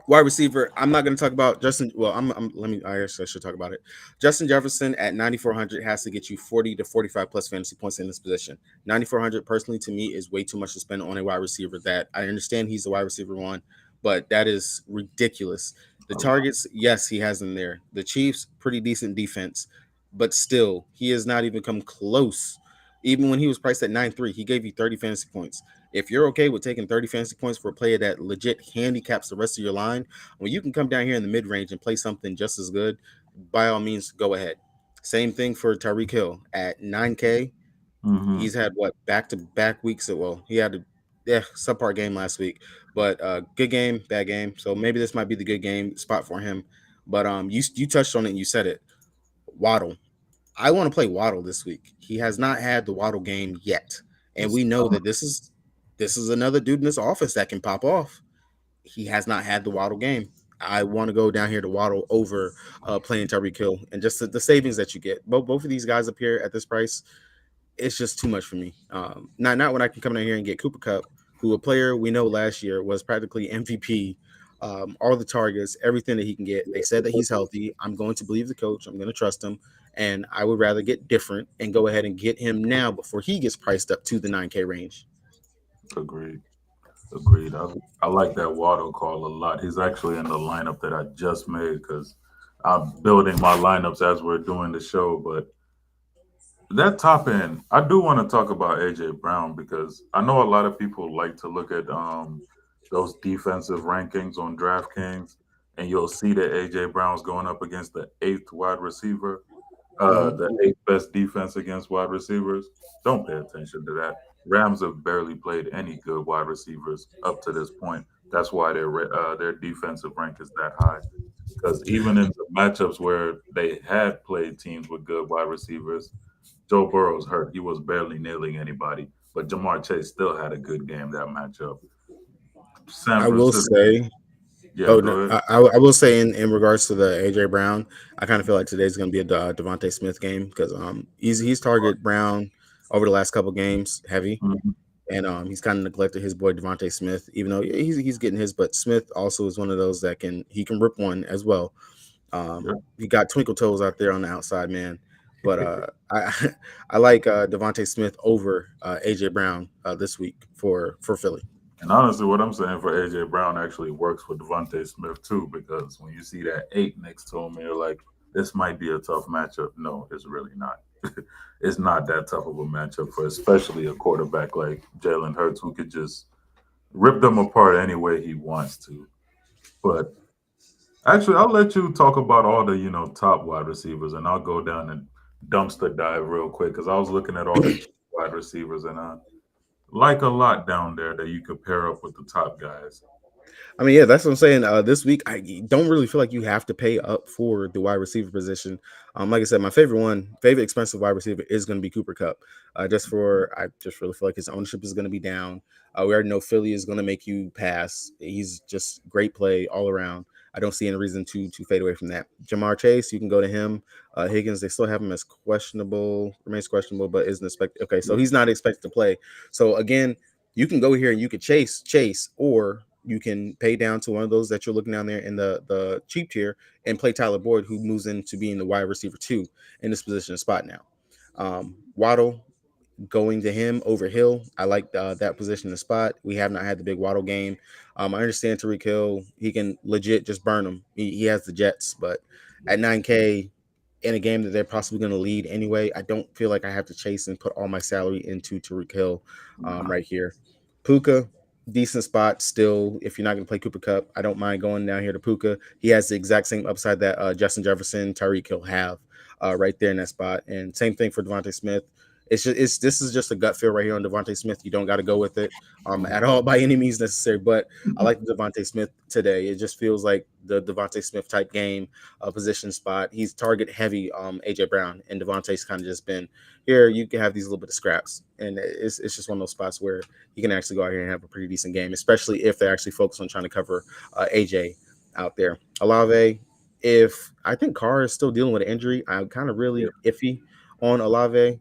wide receiver, I'm not going to talk about Justin. Well, I'm let me. I guess I should talk about it. Justin Jefferson at 9,400 has to get you 40 to 45 plus fantasy points in this position. 9,400 personally to me is way too much to spend on a wide receiver. That I understand he's the wide receiver one, but that is ridiculous. The A lot. targets, yes, he has them there. The Chiefs, pretty decent defense, but still, he has not even come close. Even when he was priced at 9.3, he gave you 30 fantasy points. If you're okay with taking 30 fantasy points for a player that legit handicaps the rest of your line, when you can come down here in the mid range and play something just as good, by all means, go ahead. Same thing for Tyreek Hill at 9K. Hmm. He's had what back to back weeks. Well, he had a subpar game last week, but good game, bad game. So maybe this might be the good game spot for him. But you touched on it and you said it. Waddle. I want to play Waddle this week. He has not had the Waddle game yet, and It's we know coming. that this is another dude in this office that can pop off. He has not had the Waddle game. I want to go down here to Waddle over playing Tyreek Hill, and just the savings that you get. Both of these guys up here at this price, it's just too much for me. Not when I can come down here and get Cooper Cup, who a player we know last year was practically MVP. All the targets, everything that he can get. They said that he's healthy. I'm going to believe the coach. I'm going to trust him, and I would rather get different and go ahead and get him now before he gets priced up to the 9K range. Agreed. Agreed. I like that Waddle call a lot. He's actually in the lineup that I just made because I'm building my lineups as we're doing the show. But that top end, I do want to talk about AJ Brown because I know a lot of people like to look at those defensive rankings on DraftKings, and you'll see that AJ Brown's going up against the eighth wide receiver, Hmm. the eighth best defense against wide receivers. Don't pay attention to that. Rams have barely played any good wide receivers up to this point. That's why their defensive rank is that high. Because even in the matchups where they had played teams with good wide receivers, Joe Burrow's hurt. He was barely nailing anybody, but Jamar Chase still had a good game that matchup. San I will Francisco, say, yeah, oh go no, ahead. I will say in regards to the AJ Brown, I kind of feel like today's going to be a Devontae Smith game because he's targeted Brown over the last couple games heavy, Mhm. and he's kind of neglected his boy Devontae Smith, even though he's getting his. But Smith also is one of those that can rip one as well. Yeah. He got twinkle toes out there on the outside, man. But I I like Devontae Smith over AJ Brown this week for Philly. And honestly, what I'm saying for AJ Brown actually works for Devontae Smith too, because when you see that eight next to him, you're like, this might be a tough matchup. No, it's really not. It's not that tough of a matchup for especially a quarterback like Jalen Hurts who could just rip them apart any way he wants to. But actually, I'll let you talk about all the top wide receivers, and I'll go down and dumpster dive real quick because I was looking at all the cheap wide receivers, and I like a lot down there that you could pair up with the top guys. I mean, yeah, that's what I'm saying. This week, I don't really feel like you have to pay up for the wide receiver position. Like I said, my favorite expensive wide receiver is going to be Cooper Cup. I just really feel like his ownership is going to be down. We already know Philly is going to make you pass. He's just great play all around. I don't see any reason to fade away from that. Jamar Chase, you can go to him. Higgins, they still have him as questionable, remains questionable, but isn't expected. Okay, so Yep. he's not expected to play. So again, you can go here and you could chase, or you can pay down to one of those that you're looking down there in the cheap tier and play Tyler Boyd, who moves into being the wide receiver two in this position spot now. Waddle, going to him over Hill. I like that position in the spot. We have not had the big Waddle game. I understand Tariq Hill. He can legit just burn them. He has the Jets, but at 9K in a game that they're possibly going to lead anyway, I don't feel like I have to chase and put all my salary into Tariq Hill right here. Puka, decent spot still. If you're not going to play Cooper Cup, I don't mind going down here to Puka. He has the exact same upside that Justin Jefferson, Tyreek Hill have right there in that spot. And same thing for Devontae Smith. It's this is just a gut feel right here on Devontae Smith. You don't got to go with it at all by any means necessary. But I like the Devontae Smith today. It just feels like the Devontae Smith type game, position spot. He's target heavy. AJ Brown and Devontae's kind of just been here. You can have these little bit of scraps, and it's just one of those spots where you can actually go out here and have a pretty decent game, especially if they're actually focused on trying to cover AJ. out there. Olave, if I think Carr is still dealing with an injury, I'm kind of Yeah. really iffy on Olave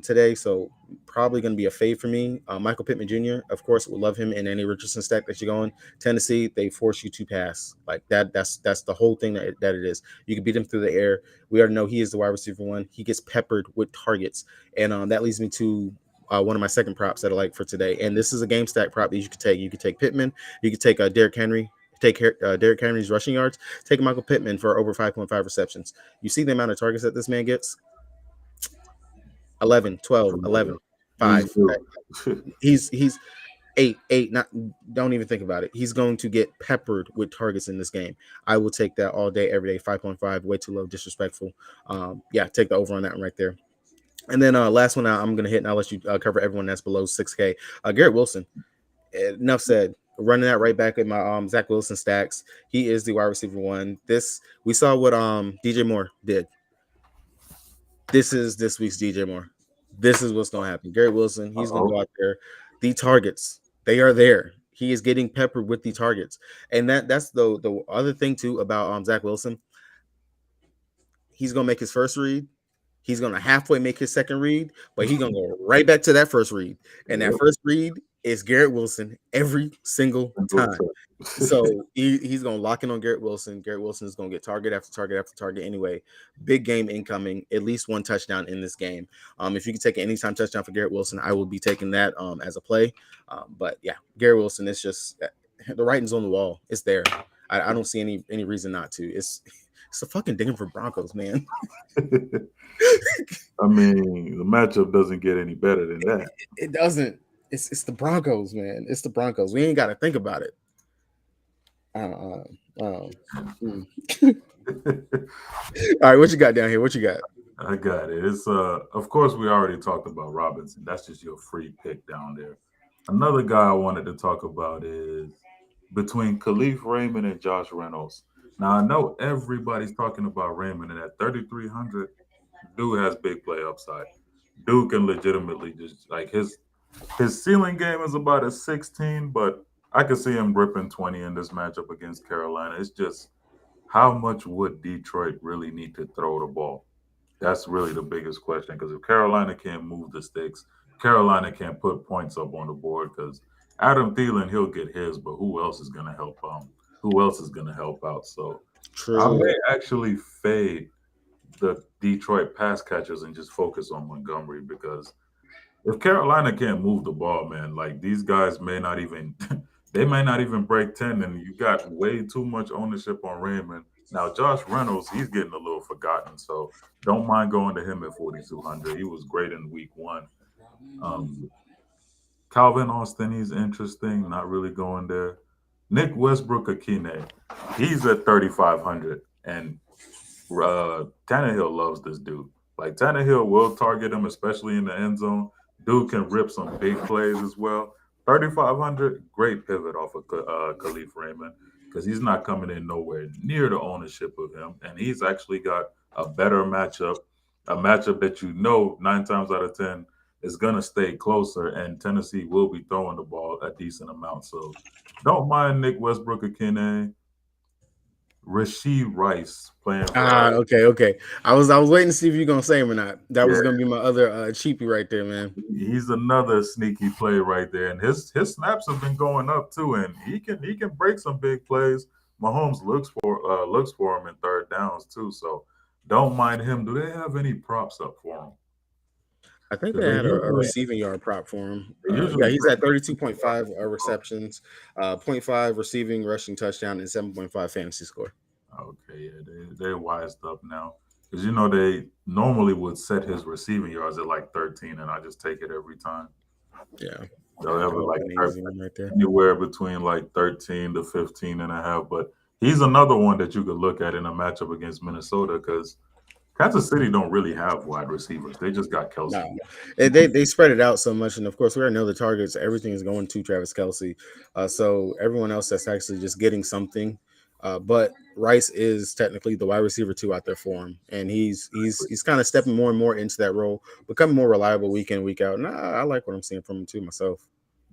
today. So probably going to be a fade for me. Michael Pittman Jr., of course, will love him in any Richardson stack that you go in. Tennessee, they force you to pass like that. That's the whole thing that it is. You can beat him through the air. We already know he is the wide receiver one. He gets peppered with targets, and that leads me to one of my second props that I like for today. And this is a game stack prop that you could take. You could take Pittman. You could take Derrick Henry. Take Derrick Henry's rushing yards. Take Michael Pittman for over 5.5 receptions. You see the amount of targets that this man gets? 11, 12, Yeah. 11, He's 5. due. He's eight. Not don't even think about it. He's going to get peppered with targets in this game. I will take that all day, every day. 5.5, way too low, disrespectful. Yeah, take the over on that one right there. And then last one I'm going to hit, and I'll let you cover everyone that's below 6K. Garrett Wilson. Enough said. Running that right back in my Zach Wilson stacks. He is the wide receiver one. This we saw what DJ Moore did. This is this week's DJ Moore. This is what's gonna happen. Garrett Wilson, he's gonna go Uh-oh. out there. The targets, they are there. He is getting peppered with the targets. And that's the other thing too about Zach Wilson. He's gonna make his first read. He's gonna halfway make his second read, but he's gonna go right back to that first read. And that Yep. first read is Garrett Wilson every single Single time. tip. So he's gonna lock in on Garrett Wilson. Garrett Wilson is gonna get target after target after target anyway. Big game incoming, at least one touchdown in this game. If you can take an anytime touchdown for Garrett Wilson, I will be taking that as a play. But yeah, Garrett Wilson is just the writing's on the wall. It's there. I don't see any reason not to. It's the fucking Denver Broncos, man. I mean, the matchup doesn't get any better than that. It doesn't. It's the Broncos, man. It's the Broncos. We ain't got to think about it. Uh, mm. All right, what you got down here? What you got? I got it. It's of course we already talked about Robinson. That's just your free pick down there. Another guy I wanted to talk about is between Khalif Raymond and Josh Reynolds. Now I know everybody's talking about Raymond, and at 3,300, dude has big play upside. Dude can legitimately just like his ceiling game is about a 16, but I could see him ripping 20 in this matchup against Carolina. It's just how much would Detroit really need to throw the ball? That's really the biggest question because if Carolina can't move the sticks, Carolina can't put points up on the board because Adam Thielen, he'll get his, but who else is going to help who else is going to help out? So I True. may actually fade the Detroit pass catchers and just focus on Montgomery because if Carolina can't move the ball, man, like these guys may not even they may not even break 10, and you got way too much ownership on Raymond. Now Josh Reynolds, he's getting a little forgotten, so don't mind going to him at 4,200. He was great in week one. Um, Calvin Austin, he's interesting, not really going there. Nick Westbrook Akine, he's at 3,500, and Tannehill loves this dude. Like Tannehill will target him, especially in the end zone. Dude can rip some big plays as well. 3,500, great pivot off of Khalif Raymond because he's not coming in nowhere near the ownership of him, and he's actually got a better matchup, a matchup that you know 9 times out of 10 is gonna stay closer, and Tennessee will be throwing the ball a decent amount. So don't mind Nick Westbrook Akine. Rasheed Rice playing for Okay. I was waiting to see if you're gonna say him or not. That was yeah, gonna be my other cheapie right there, man. he's another sneaky play right there, and his snaps have been going up too, and he can break some big plays. Mahomes looks for him in third downs too, so don't mind him. Do they have any props up for him? I think Because they had a receiving yard prop for him. they Yeah, usually he's bring at 32.5 receptions, point 0.5 receiving, rushing touchdown, and 7.5 fantasy score. okay, yeah, they're wised up now because you know they normally would set his receiving yards at like 13, and I just take it every time. Yeah, They'll I'm ever up like an easy one right there. anywhere between like 13 to 15 and a half. But he's another one that you could look at in a matchup against Minnesota because Kansas City don't really have wide receivers. They just got Kelsey. No, they spread it out so much, and of course we already know the targets. Everything is going to Travis Kelsey, so everyone else that's actually just getting something. But Rice is technically the wide receiver two out there for him, and he's kind of stepping more and more into that role, becoming more reliable week in week out. And I like what I'm seeing from him too myself.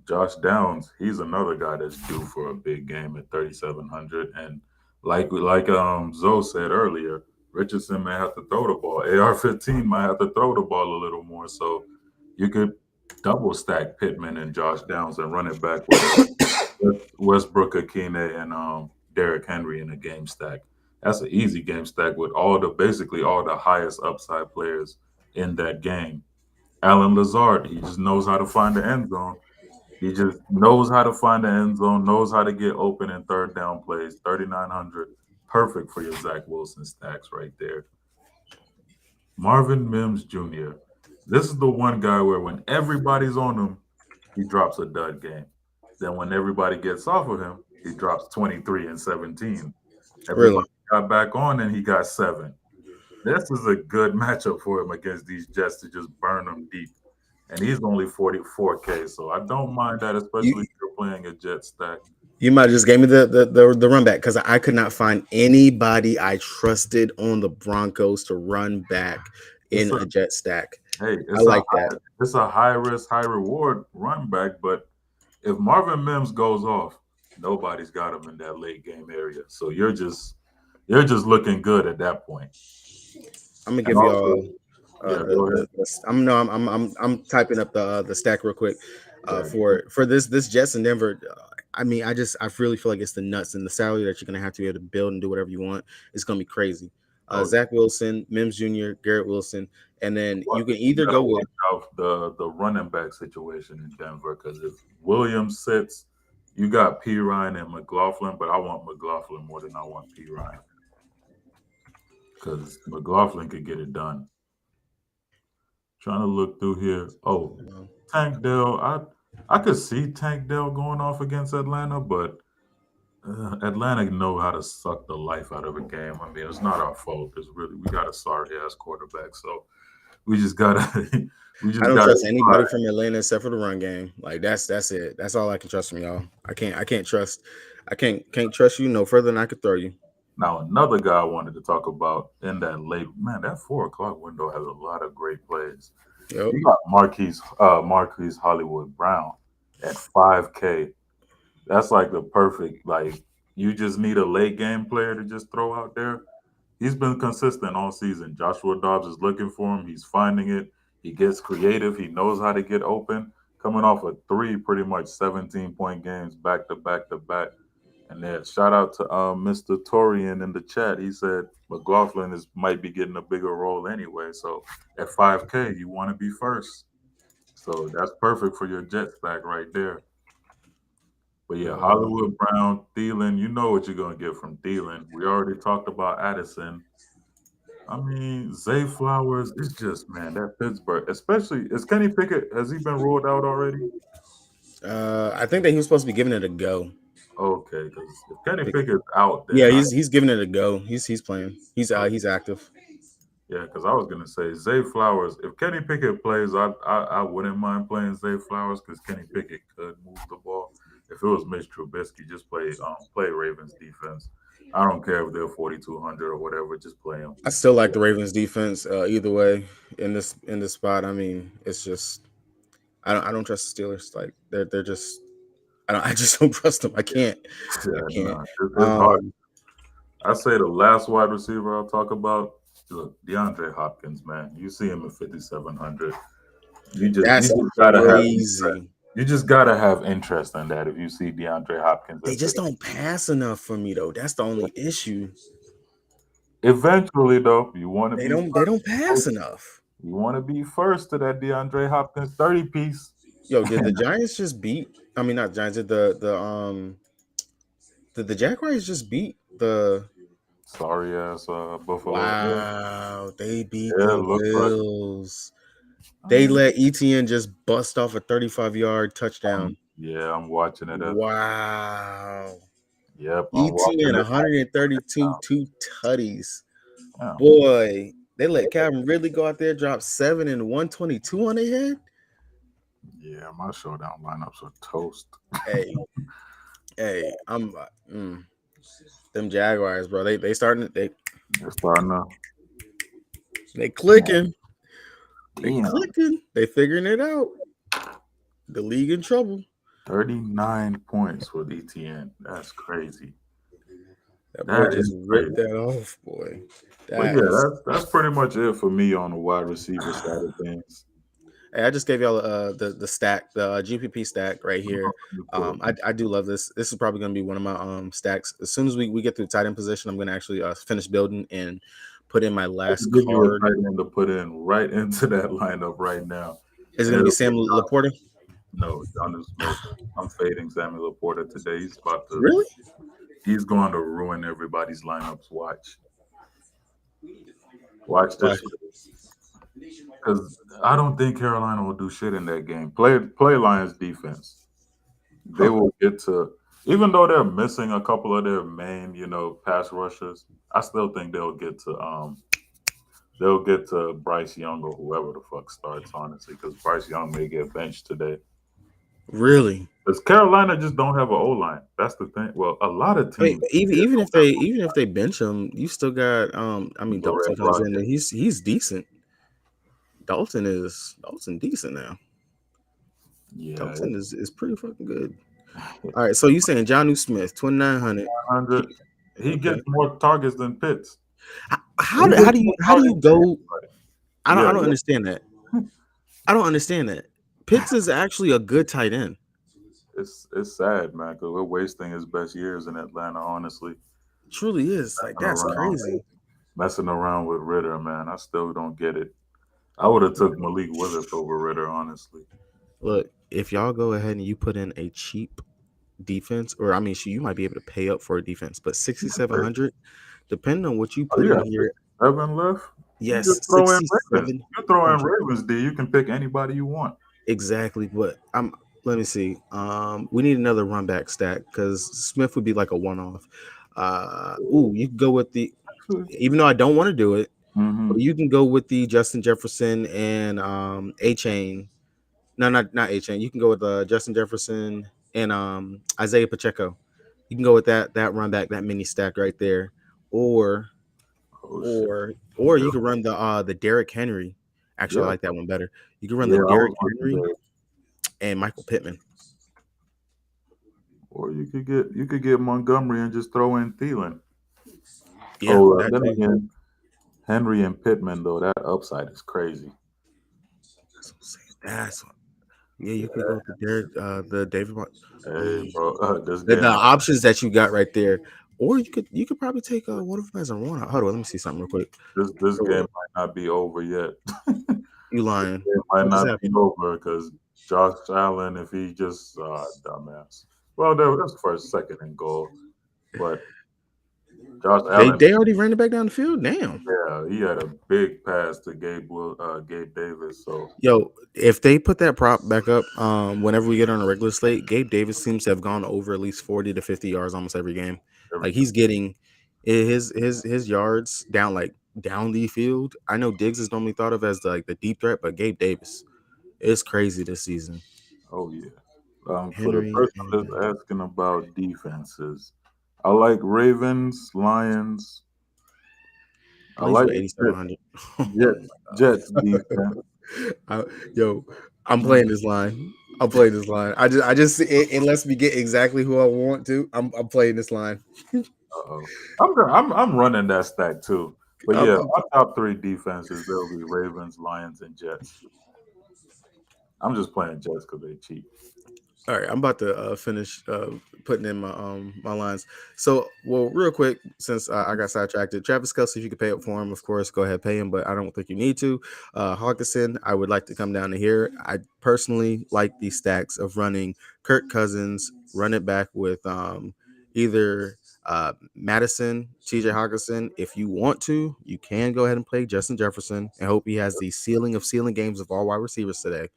Josh Downs, he's another guy that's due for a big game at 3,700. And like Zoe said earlier, Richardson may have to throw the ball. AR-15 might have to throw the ball a little more. So you could double stack Pittman and Josh Downs and run it back with Westbrook, Akine, and Derrick Henry in a game stack. That's an easy game stack with basically all the highest upside players in that game. Alan Lazard, he just knows how to find the end zone. He just knows how to find the end zone, knows how to get open in third down plays. 3,900, perfect for your Zach Wilson stacks right there. Marvin Mims Jr. This is the one guy where when everybody's on him, he drops a dud game. Then when everybody gets off of him, he drops 23 and 17. Really? Everybody got back on and he got 7. This is a good matchup for him against these Jets to just burn them deep. And he's only 44K, so I don't mind that, You especially if you're playing a Jet stack. you might just gave me the run back because I could not find anybody I trusted on the Broncos to run back It's in a a jet stack. hey, I like that. it's a high risk, high reward run back, but if Marvin Mims goes off, nobody's got him in that late game area. So you're just looking good at that point. I'm gonna And give also, y'all yeah, go ahead. I'm no I'm typing up the stack real quick Yeah, for this Jets in Denver. I mean, I really feel like it's the nuts and the salary that you're gonna have to be able to build and do whatever you want. It's gonna be crazy. oh, Zach Wilson, Mims Jr., Garrett Wilson, and then what you can you either gotta go with watch out the running back situation in Denver because if Williams sits, you got P Ryan and McLaughlin, but I want McLaughlin more than I want P Ryan because McLaughlin could get it done. Trying to look through here. Oh, uh, Tank Dell. I could see Tank Dell going off against Atlanta, but Atlanta know how to suck the life out of a game. I mean, it's not our fault. It's really we got a sorry ass quarterback, so we just gotta we I just don't gotta trust try. anybody from Atlanta except for the run game. Like that's it. That's all I can trust from y'all. I can't trust you no further than I could throw you. Now another guy I wanted to talk about in that late man, that 4 o'clock window has a lot of great plays. Yep. You got Marquise Hollywood Brown at 5K. That's like the perfect like you just need a late game player to just throw out there. He's been consistent all season. Joshua Dobbs is looking for him. He's finding it. He gets creative. He knows how to get open. Coming off of 3 pretty much 17-point games back to back to back. And then shout out to Mr. Torian in the chat. He said McLaughlin might be getting a bigger role anyway. So at 5K, you want to be first. So that's perfect for your jet stack right there. But yeah, Uh, Hollywood Brown, Thielen, you know what you're gonna get from Thielen. We already talked about Addison. I mean, Zay Flowers, it's just man, that Pittsburgh, especially is Kenny Pickett, has he been ruled out already? I think that he was supposed to be giving it a go. Okay, because if Kenny Pickett's out, Yeah, then he's giving it a go. He's playing. He's active. yeah, because I was gonna say Zay Flowers. If Kenny Pickett plays, I wouldn't mind playing Zay Flowers because Kenny Pickett could move the ball. If it was Mitch Trubisky, just play Ravens defense. I don't care if they're 4,200 or whatever. Just play them. I still like the Ravens defense either way in this spot. I mean, it's just I don't trust the Steelers. Like they're just I just don't trust them. I can't. I Yeah, can't. no, it's hard. Um, I say the last wide receiver I'll talk about. Look, DeAndre Hopkins, man. You see him at 5,700. You that's just gotta have interest. crazy. You just gotta have interest in that if you see DeAndre Hopkins They at just 50. don't pass enough for me though. That's the only issue. Eventually, though, you want to They be don't they don't first. pass enough. You want to be first to that DeAndre Hopkins 30 piece. Yo, did the Giants just beat? I mean, not Giants. Did the Jaguars just beat the? Sorry ass Buffalo. Wow, they beat Yeah, the it looks like. Bills. I They mean, let ETN just bust off a 35-yard touchdown. yeah, I'm watching it. Wow. Yep, I'm watching ETN it. 132 two tutties. Yeah, Boy, they let Calvin Ridley go out there, drop 7 and 122 on their head. yeah, my showdown lineups are toast. Hey, hey, them Jaguars, bro. They starting They're starting to. they Man, clicking. They damn. clicking. They figuring it out. The league in trouble. 39 points for ETN. That's crazy. That boy That is just ripped crazy. that off, boy. But That yeah, is. that's pretty much it for me on the wide receiver side of things. Hey, I just gave y'all the stack, the GPP stack right here. Let me pull it. I do love this. This is probably gonna be one of my stacks. As soon as we get through tight end position, I'm gonna actually finish building and put in my I last can give you a card. tight end to put in right into that lineup right now, Is it and gonna be it'll be Sam Laporta? no Jonnu Smith. I'm fading Samuel Laporta today. Really? He's going to ruin everybody's lineups. Watch Why? this because I don't think Carolina will do shit in that game. Play Lions defense. They Huh? will get to even though they're missing a couple of their main, pass rushers. I still think they'll get to Bryce Young or whoever the fuck starts, honestly, because Bryce Young may get benched today. Really? Because Carolina just don't have an O line. That's the thing. Well, a lot of I mean, teams yeah, even if they bench him, you still got I mean, don't have Dalton Red comes in Rocket. and he's decent. Dalton decent now. Yeah, Dalton is pretty fucking good. All right, so you saying Jonnu Smith, 2,900. 100. He Okay. gets more targets than Pitts. How He do gets more how do you targets than go? anybody. I Yeah, don't understand that. I don't understand that. Pitts is actually a good tight end. it's sad, man, because we're wasting his best years in Atlanta, honestly. Truly is. Like Messing that's around, crazy. messing around with Ritter, man. I still don't get it. I would have took Malik Willis over Ritter, honestly. Look, if y'all go ahead and you put in a cheap defense, or I mean, you might be able to pay up for a defense, but 6,700, depending on what you Oh, put you in got here, 6-7 left. You yes, just throw in Ravens. You throw in 6,700 Ravens, D. You can pick anybody you want. exactly. But I'm. Let me see. We need another run back stack because Smith would be like a one off. You can go with the. Actually, Even though I don't want to do it, mm-hmm. but you can go with the Justin Jefferson and A Chain. No, not A Chain. You can go with Justin Jefferson and Isaiah Pacheco. You can go with that run back, that mini stack right there, or Oh shit. or you can run the Derrick Henry. Actually, I Yeah, like that one better. You can run the yeah. I Derrick was looking Henry there. and Michael Pittman. Or you could get Montgomery and just throw in Thielen. Yeah, Oh, that then too. again, Henry and Pittman though that upside is crazy. That's what I'm saying. Yeah, you could go with the Derrick, the David. Hey, bro, this The game might options that you got right there, or you could probably take one of them as a run. Hold on, let me see something real quick. this Hold game up. might not be over yet. You This lying? game might What just not be happened? over because Josh Allen, if he just dumbass. Well, that's first, second and goal, but Josh They Allen, they already ran it back down the field. Damn. yeah, he had a big pass to Gabe Davis. So Yo, if they put that prop back up, whenever we get on a regular slate, Gabe Davis seems to have gone over at least 40 to 50 yards almost every game. every Like time, he's getting his yards down like down the field. I know Diggs is normally thought of as like the deep threat, but Gabe Davis is crazy this season. oh yeah. For the Henry person and that's asking about defenses, I like Ravens, Lions. I plays like with 8,700. Jets defense. I, yo, I'm playing this line. I'm playing this line. It lets me get exactly who I want to. I'm playing this line. Uh-oh. I'm running that stack too. But I'm, yeah, I'm my top three defenses they'll be Ravens, Lions, and Jets. I'm just playing Jets because they cheap. All right, I'm about to finish putting in my lines. So, well, real quick, since I got sidetracked, Travis Kelsey, if you could pay up for him, of course, go ahead pay him. But I don't think you need to. Hawkinson, I would like to come down to here. I personally like the stacks of running Kirk Cousins, run it back with either Madison, TJ Hawkinson. If you want to, you can go ahead and play Justin Jefferson and hope he has the ceiling of ceiling games of all wide receivers today,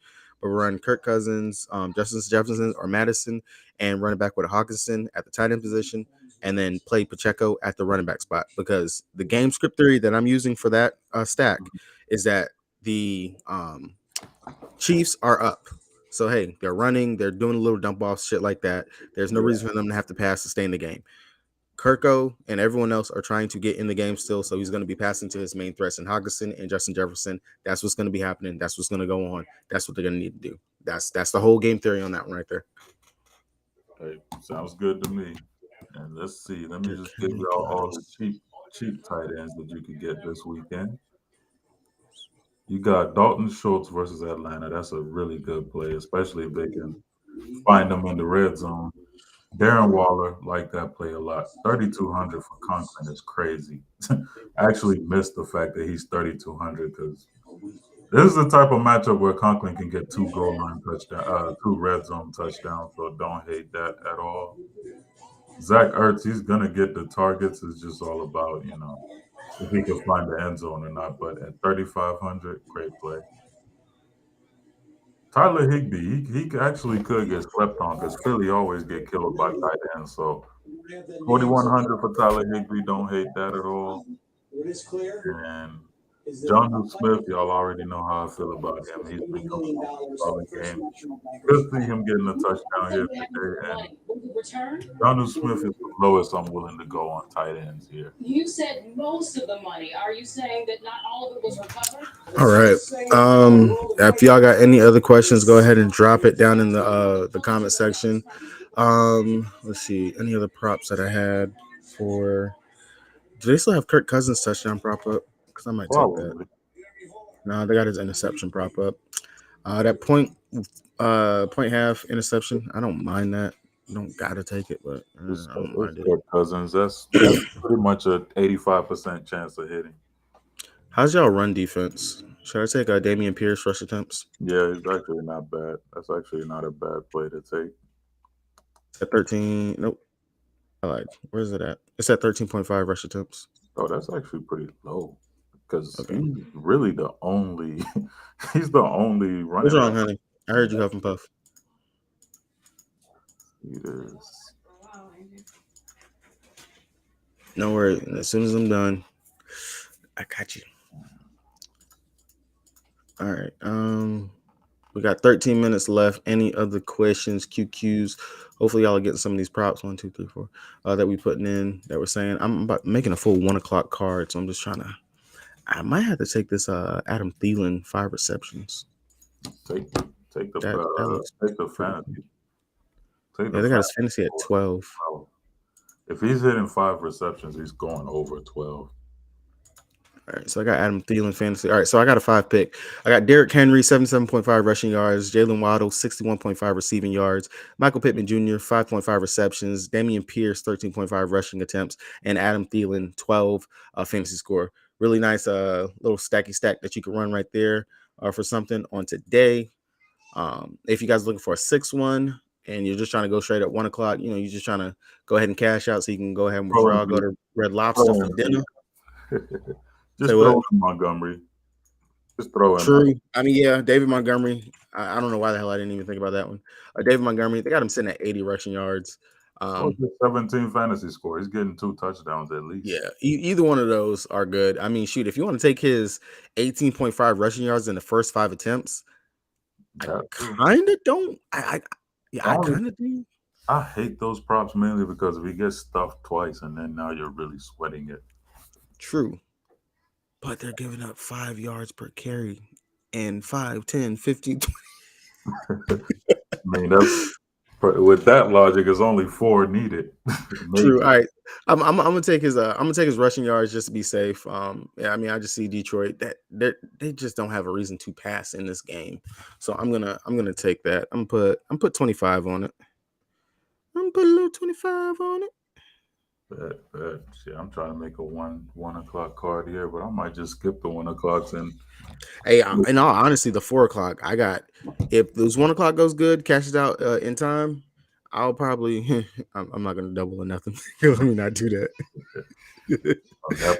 but we're running Kirk Cousins, Justin Jefferson, or Madison, and running back with a Hawkinson at the tight end position, and then play Pacheco at the running back spot. Because the game script theory that I'm using for that stack is that the Chiefs are up. So hey, they're running, they're doing a little dump off shit like that. There's no Yeah. reason for them to have to pass to stay in the game. Kirko and everyone else are trying to get in the game still, so he's going to be passing to his main threats in Hawkinson and Justin Jefferson. That's what's going to be happening. That's what's going to go on. That's what they're going to need to do. That's the whole game theory on that one right there. Hey, sounds good to me. And let's see. Let me Derrick just give Henry, y'all all the guys. cheap tight ends that you could get this weekend. You got Dalton Schultz versus Atlanta. That's a really good play, especially if they can find them in the red zone. Darren Waller like that play a lot. 3,200 for Conklin is crazy. I actually missed the fact that he's 3,200 because this is the type of matchup where Conklin can get two goal line touchdown, two red zone touchdowns. So don't hate that at all. Zach Ertz, he's gonna get the targets. It's just all about if he can find the end zone or not. But at 3,500, great play. Tyler Higbee, he actually could get slept on because Philly always get killed by tight ends. So 4,100 for Tyler Higbee, don't hate that at all. And John Smith, y'all already know how I feel about him. He's been coming off a solid game. Could see him getting a touchdown here today. And John Smith is the lowest I'm willing to go on tight ends here. All right. If y'all got any other questions, go ahead and drop it down in the comment section. Let's see. Any other props that I had for? Do they still have Kirk Cousins touchdown prop up? Because I might take that. Probably. No, they got his interception prop up. That point half interception. I don't mind that. Don't gotta take it, but I don't It's mind it. Kirk Cousins. That's pretty much a 85% chance of hitting. How's y'all run defense? Should I take Damian Pierce rush attempts? Yeah, it's actually not bad. That's actually not a bad play to take. It's at 13. Nope. I lied. Where's it at? It's at 13.5 rush attempts. Oh, that's actually pretty low because Okay. he's really the only he's the only What's running wrong, back. honey? I heard you huff and puff. It is. No worries. As soon as I'm done, I got you. All right. We got 13 minutes left. Any other questions, QQs? Hopefully, y'all are getting some of these props. 1, 2, 3, 4. That we putting in. That we're saying. I'm about making a full 1 o'clock card, so I'm just trying to. I might have to take this Adam Thielen 5 receptions. Take take the That looks take the pretty cool. fantasy. Take Yeah, the they got his fantasy fantasy at score. 12. Wow. If he's hitting 5 receptions, he's going over 12. All right, so I got Adam Thielen fantasy. All right, so I got a 5 pick. I got Derrick Henry, 77.5 rushing yards. Jalen Waddle, 61.5 receiving yards. Michael Pittman Jr., 5.5 receptions. Damian Pierce, 13.5 rushing attempts. And Adam Thielen, 12 fantasy score. Really nice little stacky stack that you can run right there for something on today. If you guys are looking for a 6-1 and you're just trying to go straight at 1 o'clock, you're just trying to go ahead and cash out so you can go ahead and Throw withdraw, go in to Red Lobster throw for in dinner. Say just what? throw in Montgomery. Just throw in True. I mean, yeah, David Montgomery. I don't know why the hell I didn't even think about that one. David Montgomery, they got him sitting at 80 rushing yards. oh, Um, just 17 fantasy score. He's getting 2 touchdowns at least. yeah, either one of those are good. I mean, shoot, if you want to take his 18.5 rushing yards in the first 5 attempts, I That too. kind of don't. Yeah, The I only kind of do. I hate those props mainly because if he gets stuffed twice and then now you're really sweating it. True. But they're giving up 5 yards per carry and 5, 10, 15. I mean, that's with that logic, it's only 4 needed. True. Maybe. All right. I'm gonna take his I'm gonna take his rushing yards just to be safe. Yeah, I mean I just see Detroit that they just don't have a reason to pass in this game. So I'm gonna take that. I'm put 25 on it. I'm gonna put a little 25 on it. Bet. Shit, I'm trying to make a 1 o'clock card here, but I might just skip the 1 o'clocks and Hey, in all honesty, the 4 o'clock I got if this 1 o'clock goes good, cashes out in time, I'll probably I'm not gonna double or nothing. Let me not do that.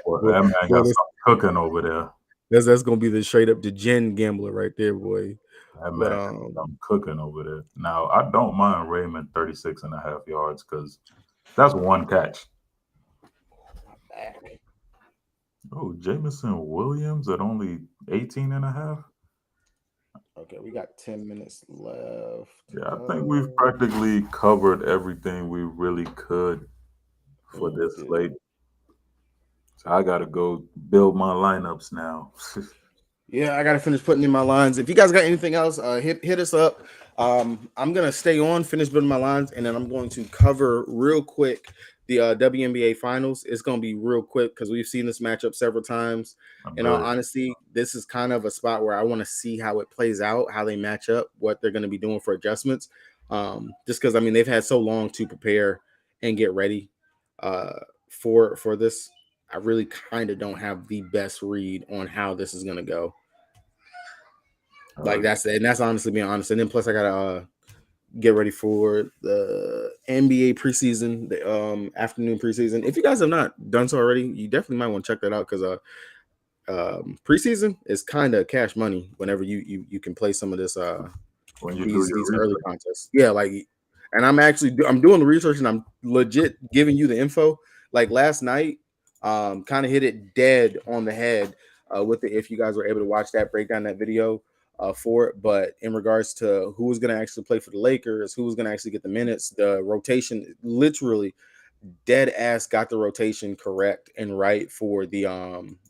Boy, that man boy, got something cooking over there. that's gonna be the straight up the gen gambler right there, boy. That But man got something cooking over there. Now I don't mind Raymond 36.5 yards because that's one catch. Oh, Jameson Williams at only 18.5. okay, we got 10 minutes left. Yeah, I think we've practically covered everything we really could for We this slate. did. So I gotta go build my lineups now. Yeah, I gotta finish putting in my lines. If you guys got anything else, hit us up. I'm gonna stay on, finish building my lines, and then I'm going to cover real quick the WNBA finals. It's gonna be real quick because we've seen this matchup several times. I In all bet. honesty, this is kind of a spot where I want to see how it plays out, how they match up, what they're gonna be doing for adjustments. Just because I mean they've had so long to prepare and get ready uh, for this. I really kind of don't have the best read on how this is gonna go. Like Uh, that's honestly being honest. And then plus I gotta get ready for the NBA preseason, the afternoon preseason. If you guys have not done so already, you definitely might want to check that out because preseason is kind of cash money whenever you can play some of this when you do these your early research. contests. Yeah, like, and I'm doing the research and I'm legit giving you the info. Like last night, kind of hit it dead on the head with it. If you guys were able to watch that, break down that video for it. But in regards to who was going to actually play for the Lakers, who was going to actually get the minutes, the rotation, literally dead ass got the rotation correct and right for the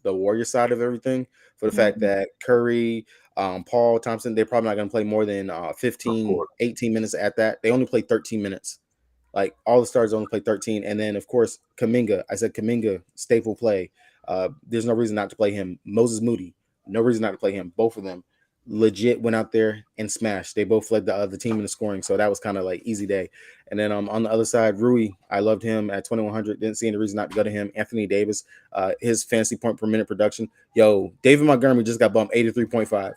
Warrior side of everything. For the fact Mhm. that Curry, Paul Thompson, they're probably not going to play more than Of 15, course. 18 minutes at that. They only played 13 minutes. Like all the stars only play 13. And then of course Kaminga. I said Kaminga, staple play. There's no reason not to play him. Moses Moody, no reason not to play him. Both of them legit went out there and smashed. They both led the team in the scoring. So that was kind of like easy day. And then on the other side, Rui, I loved him at 2,100. Didn't see any reason not to go to him. Anthony Davis, his fantasy point per minute production. Yo, David Montgomery just got bumped 83.5. I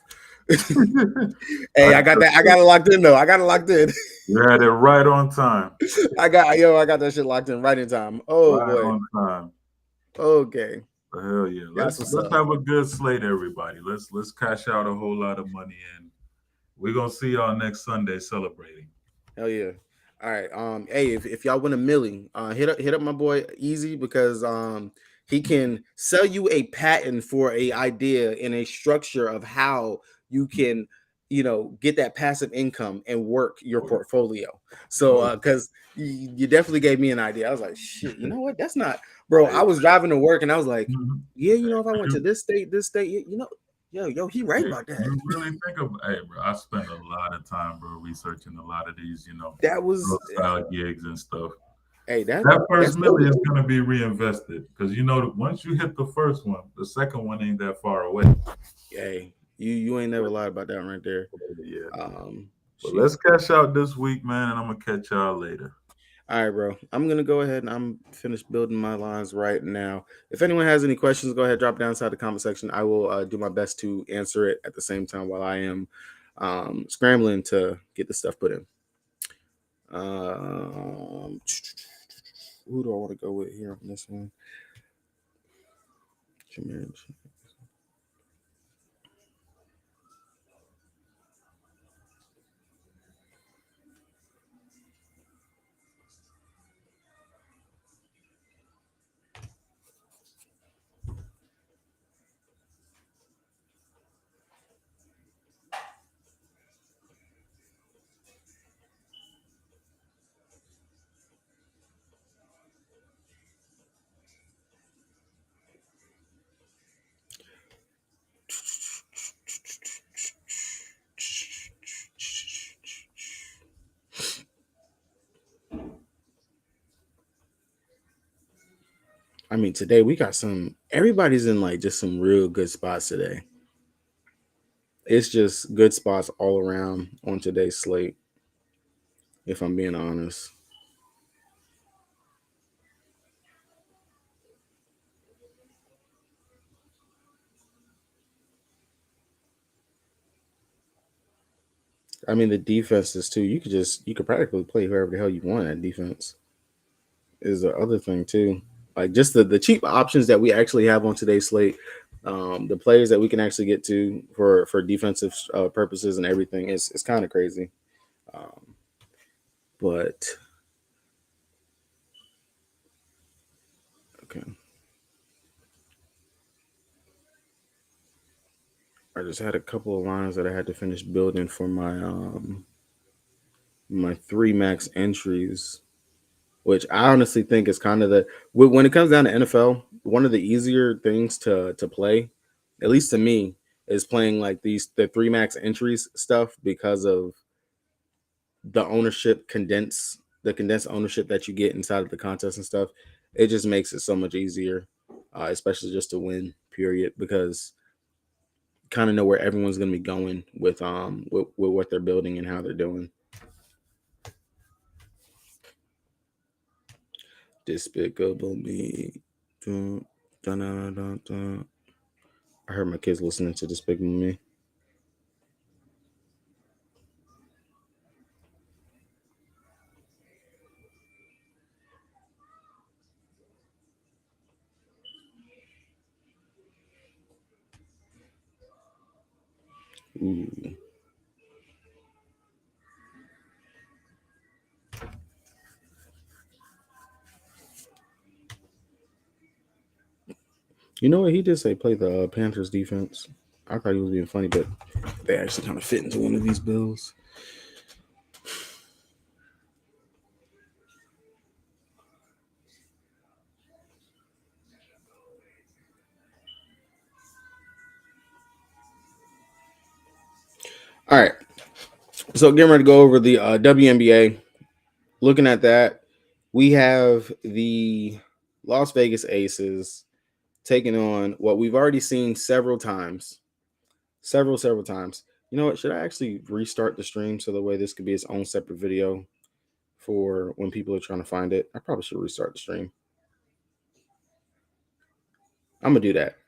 Hey, I got that. I got it locked in though. I got it locked in. You had it right on time. I got that shit locked in right in time. Oh Right boy. on time. Okay. Hell yeah. That's Let's what's let's up. have a good slate, everybody. Let's cash out a whole lot of money and we're gonna see y'all next Sunday celebrating. Hell yeah. All right. Hey, if y'all win a milli, hit up my boy Easy because he can sell you a patent for a idea and a structure of how you can, get that passive income and work your Oh yeah. portfolio. So Oh because you definitely gave me an idea. I was like, shit, you yeah. know what? That's not, bro. Hey, I was driving to work and I was like, mhm. yeah, if I went to you, this state, yo, he right hey, about that. you really think of hey bro, I spend a lot of time, bro, researching a lot of these, That was, those style gigs and stuff. hey, That first that's milli dope. is gonna be reinvested because that once you hit the first one, the second one ain't that far away. Hey, you ain't never lied about that right there. Yeah. But Shit. let's cash out this week, man, and I'm gonna catch y'all later. All right, bro. I'm gonna go ahead and I'm finished building my lines right now. If anyone has any questions, go ahead, drop down inside the comment section. I will do my best to answer it at the same time while I am scrambling to get the stuff put in. Um, who do I want to go with here on this one? Jameer. I mean, today we got some. Everybody's in like just some real good spots today. It's just good spots all around on today's slate. If I'm being honest. I mean, the defenses too. You could practically play whoever the hell you want at defense. Is the other thing too. Like just the cheap options that we actually have on today's slate, the players that we can actually get to for defensive purposes and everything is kind of crazy. Um, but okay, I just had a couple of lines that I had to finish building for my three max entries, which I honestly think is kind of when it comes down to NFL, one of the easier things to play, at least to me, is playing like the three max entries stuff because of the ownership the condensed ownership that you get inside of the contest and stuff, it just makes it so much easier, especially just to win. Period, because kind of know where everyone's going to be going with what they're building and how they're doing. Despicable Me. Dun, dun, dun, dun, dun. I heard my kids listening to Despicable Me. Ooh. You know what? He did say play the Panthers defense. I thought he was being funny, but they actually kind of fit into one of these bills. All right. So getting ready to go over the WNBA. Looking at that, we have the Las Vegas Aces taking on what we've already seen several times. Several times. You know what? Should I actually restart the stream so the way this could be its own separate video for when people are trying to find it? I probably should restart the stream. I'm gonna do that.